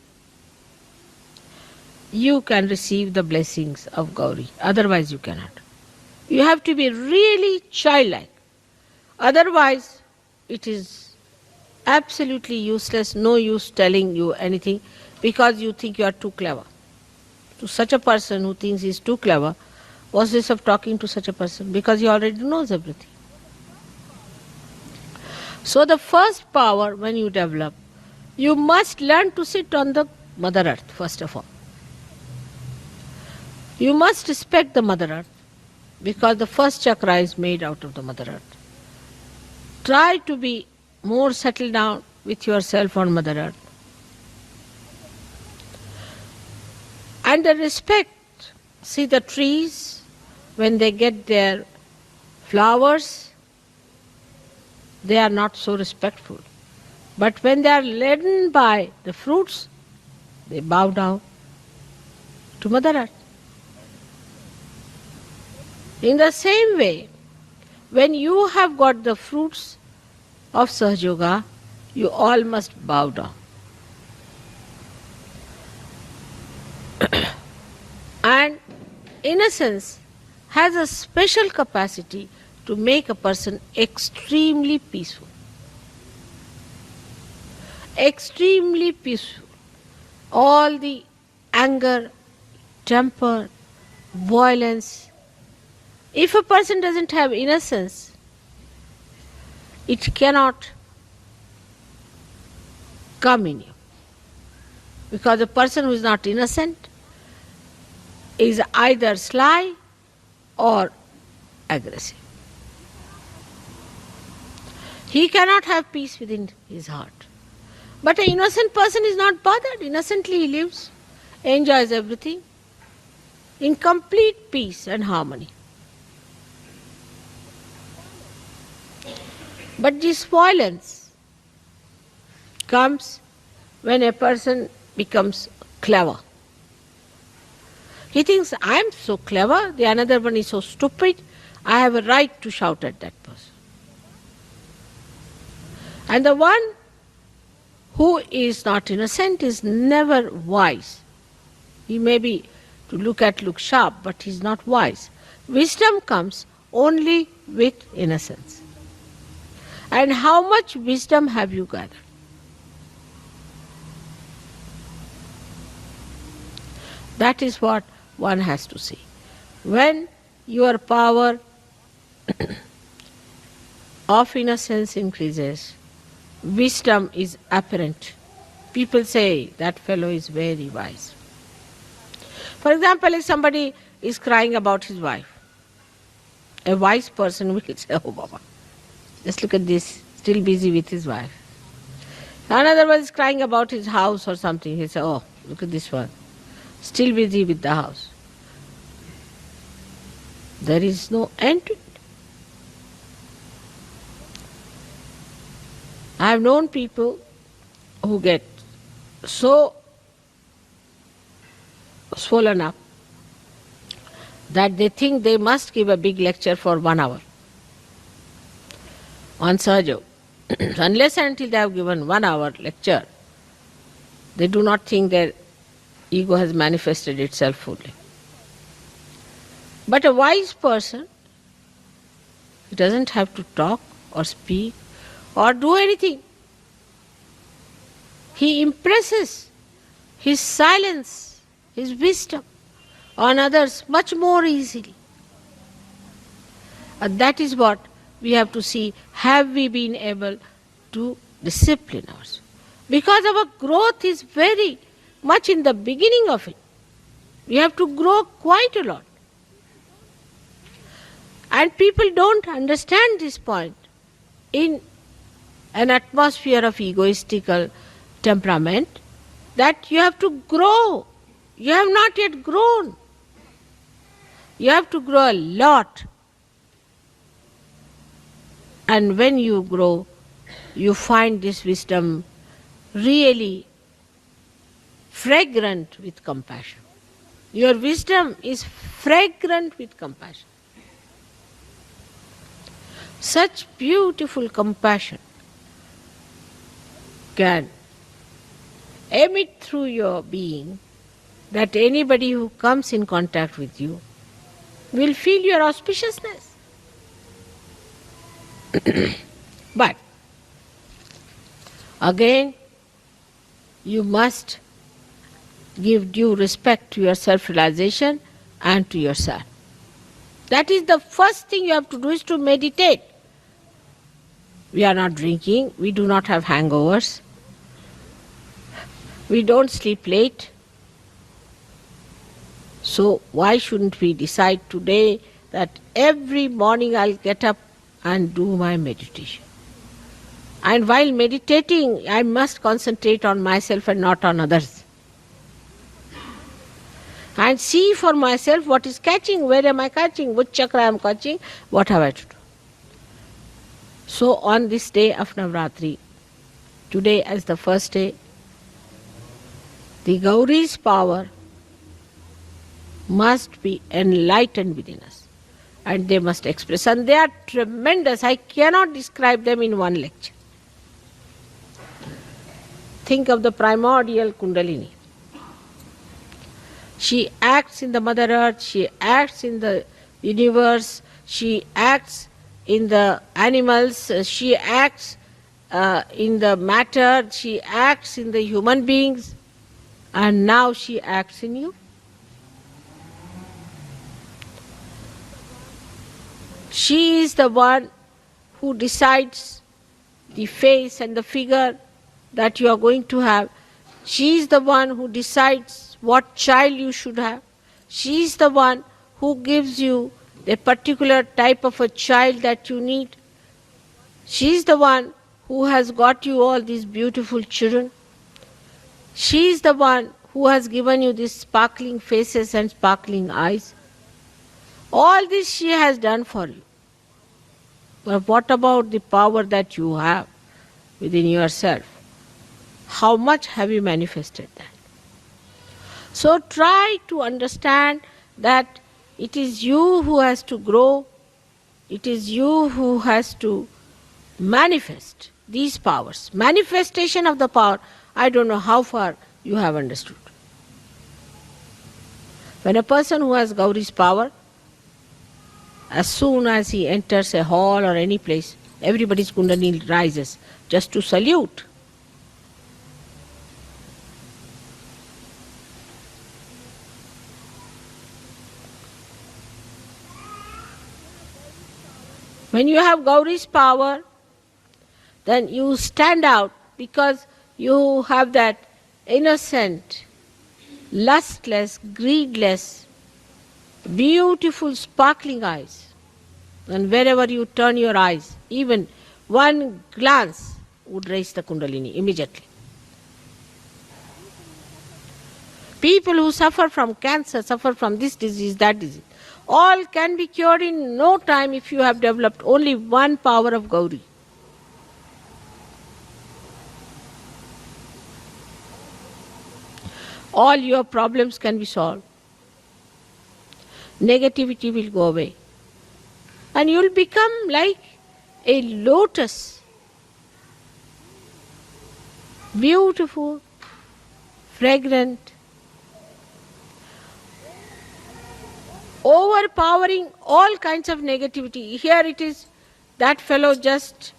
you can receive the blessings of Gauri. Otherwise you cannot. You have to be really childlike. Otherwise it is absolutely useless, no use telling you anything, because you think you are too clever. To such a person who thinks he is too clever, what's this of talking to such a person? Because he already knows everything. So the first power when you develop, you must learn to sit on the Mother Earth first of all. You must respect the Mother Earth, because the first chakra is made out of the Mother Earth. Try to be more settled down with yourself on Mother Earth. And the respect, see the trees, when they get their flowers, they are not so respectful. But when they are laden by the fruits, they bow down to Mother Earth. In the same way, when you have got the fruits of Sahajoga, you all must bow down. And innocence has a special capacity to make a person extremely peaceful. Extremely peaceful. All the anger, temper, violence. If a person doesn't have innocence, it cannot come in you. Because a person who is not innocent is either sly or aggressive. He cannot have peace within his heart. But an innocent person is not bothered. Innocently he lives, enjoys everything in complete peace and harmony. But this violence comes when a person becomes clever. He thinks, I am so clever, the another one is so stupid, I have a right to shout at that person. And the one who is not innocent is never wise. He may be, to look sharp, but he is not wise. Wisdom comes only with innocence. And how much wisdom have you gathered? That is what one has to see. When your power of innocence increases, wisdom is apparent. People say that fellow is very wise. For example, if somebody is crying about his wife, a wise person will say, oh Baba, just look at this, still busy with his wife. Another one is crying about his house or something. He says, oh, look at this one, still busy with the house. There is no end to it. I have known people who get so swollen up that they think they must give a big lecture for 1 hour on Sahaja. Unless and until they have given 1 hour lecture, they do not think their ego has manifested itself fully. But a wise person, he doesn't have to talk or speak or do anything. He impresses his silence, his wisdom on others much more easily. And that is what we have to see. Have we been able to discipline ourselves? Because our growth is very much in the beginning of it. We have to grow quite a lot. And people don't understand this point. In an atmosphere of egoistical temperament, that you have to grow. You have not yet grown. You have to grow a lot. And when you grow, you find this wisdom really fragrant with compassion. Your wisdom is fragrant with compassion. Such beautiful compassion can emit through your being that anybody who comes in contact with you will feel your auspiciousness. But again, you must give due respect to your self-realization and to yourself. That is the first thing you have to do, is to meditate. We are not drinking, we do not have hangovers, we don't sleep late. So why shouldn't we decide today that every morning I'll get up and do my meditation? And while meditating, I must concentrate on myself and not on others. And see for myself what is catching, where am I catching, which chakra I am catching, what have I to do. So on this day of Navratri, today as the first day, the Gauri's power must be enlightened within us. And they must express. And they are tremendous. I cannot describe them in one lecture. Think of the primordial Kundalini. She acts in the Mother Earth, she acts in the universe, she acts in the animals, she acts in the matter, she acts in the human beings, and now she acts in you. She is the one who decides the face and the figure that you are going to have. She is the one who decides what child you should have. She is the one who gives you a particular type of a child that you need. She is the one who has got you all these beautiful children. She is the one who has given you these sparkling faces and sparkling eyes. All this she has done for you. But what about the power that you have within yourself? How much have you manifested that? So try to understand that it is you who has to grow, it is you who has to manifest these powers. Manifestation of the power, I don't know how far you have understood. When a person who has Gauri's power, as soon as he enters a hall or any place, everybody's Kundalini rises just to salute. When you have Gauri's power, then you stand out because you have that innocent, lustless, greedless, beautiful, sparkling eyes. And wherever you turn your eyes, even one glance would raise the Kundalini immediately. People who suffer from cancer, suffer from this disease, that disease, all can be cured in no time if you have developed only one power of Gauri. All your problems can be solved. Negativity will go away. And you will become like a lotus, beautiful, fragrant, overpowering all kinds of negativity. Here it is, that fellow just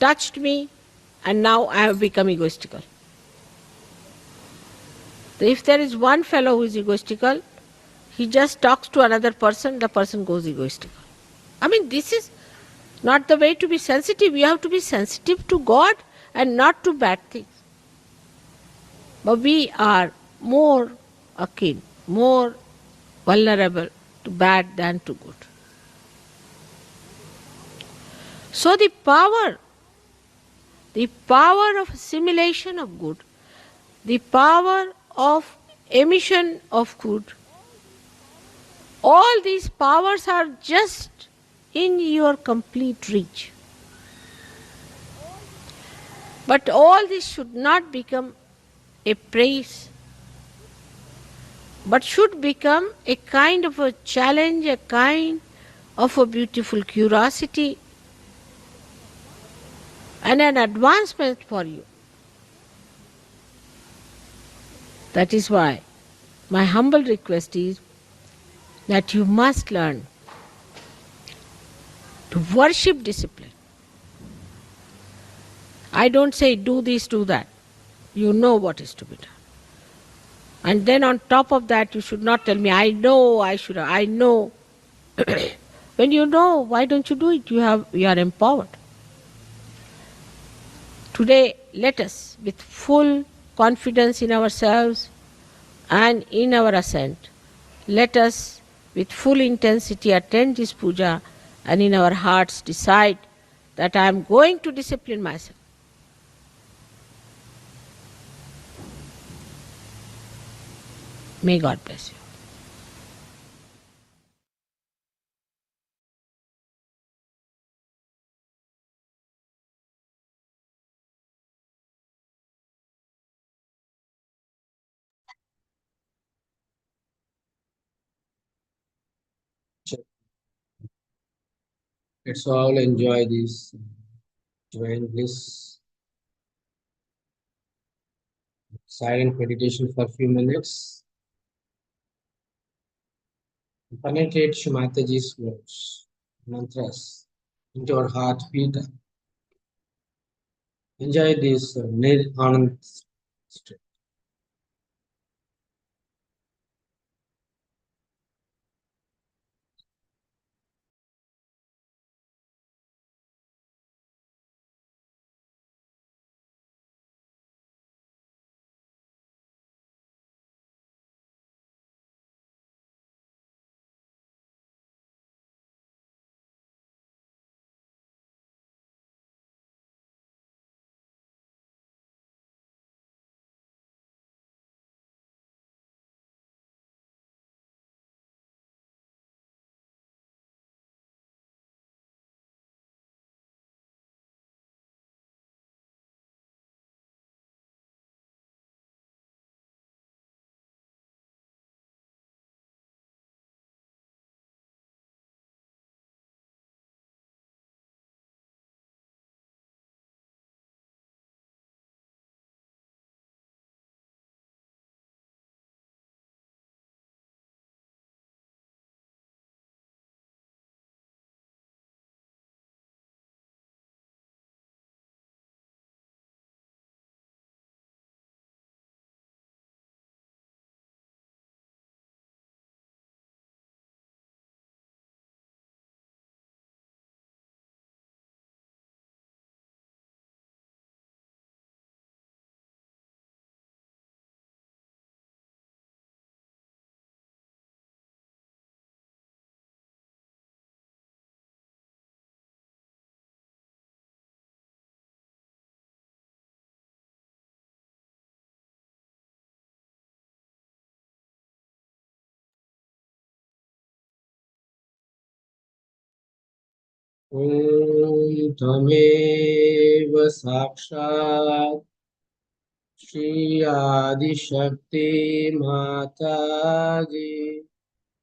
touched me and now I have become egoistical. If there is one fellow who is egoistical, he just talks to another person, the person goes egoistical. I mean, this is not the way to be sensitive. You have to be sensitive to God and not to bad things. But we are more akin, more vulnerable to bad than to good. So the power of assimilation of good, the power of emission of good, all these powers are just in your complete reach. But all this should not become a praise, but should become a kind of a challenge, a kind of a beautiful curiosity and an advancement for you. That is why my humble request is that you must learn to worship discipline. I don't say do this, do that. You know what is to be done. And then on top of that, you should not tell me, I know, I know. When you know, why don't you do it? You are empowered. Today, let us, with full confidence in ourselves and in our ascent, let us, with full intensity, attend this puja and in our hearts decide that I am going to discipline myself. May God bless you. Let's all enjoy this divine bliss, silent meditation for a few minutes. Penetrate Mataji's words, mantras into our heart beat. Enjoy this Nir Anand state. Om Tameva Sakshat Shri Adi Shakti Mataji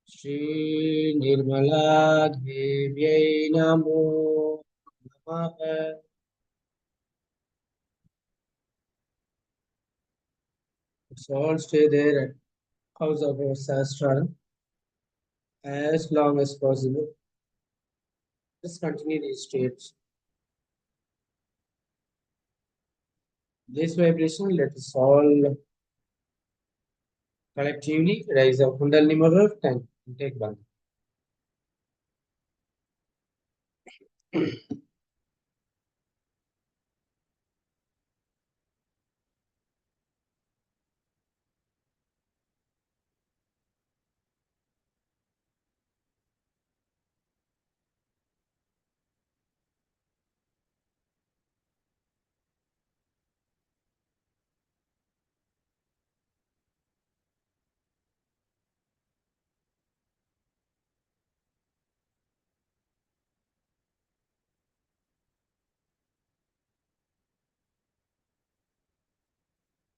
Shri Nirmala Devyai Namo Namaha. Let's all stay there at house of our Sahasrara as long as possible. Just continue these states. This vibration, let us all collectively raise our Kundalini mirror and take one.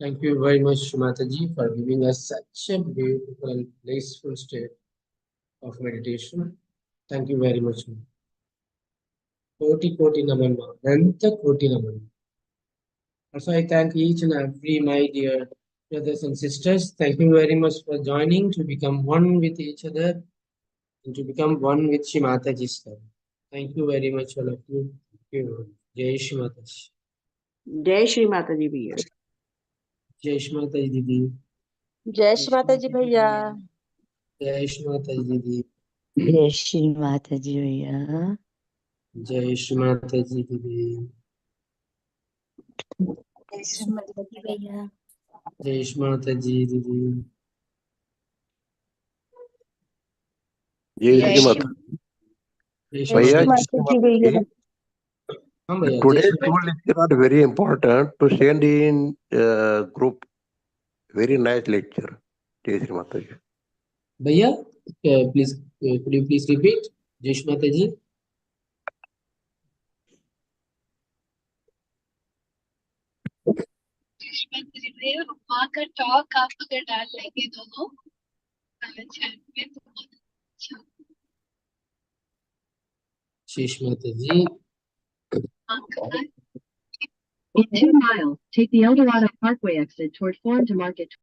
Thank you very much, Mataji, for giving us such a beautiful, blissful state of meditation. Thank you very much. Koti Koti Namanma, Nanta Koti Namanma. Also, I thank each and every my dear brothers and sisters. Thank you very much for joining to become one with each other and to become one with Shri Mataji's love. Thank you very much, all of you. Thank you. Jai Shri Mataji. जय श्री माता जी भैया Jai Shri Mataji Didi. जय श्री माता जी भैया Jai Shri Mataji Didi. जय श्री माता जी भैया Jai Shri Mataji Didi. जय श्री माता जी भैया Jai Shri Mataji Didi. जय जय श्री श्री माता Jai Shri भैया श्री Mataji. जय श्री माता जी माता भैया जी हाँ भैया, जय today's Shri tool is not very important to send in group very nice lecture जय श्री माता जी भैया, please, could you please repeat? Jai Shri Mataji. माँ का टॉक आप अगर डाल लेंगे दोनों चैट में तो बहुत अच्छा Jai Shri Mataji. In 2 miles, take the Eldorado Parkway exit toward Farm to Market.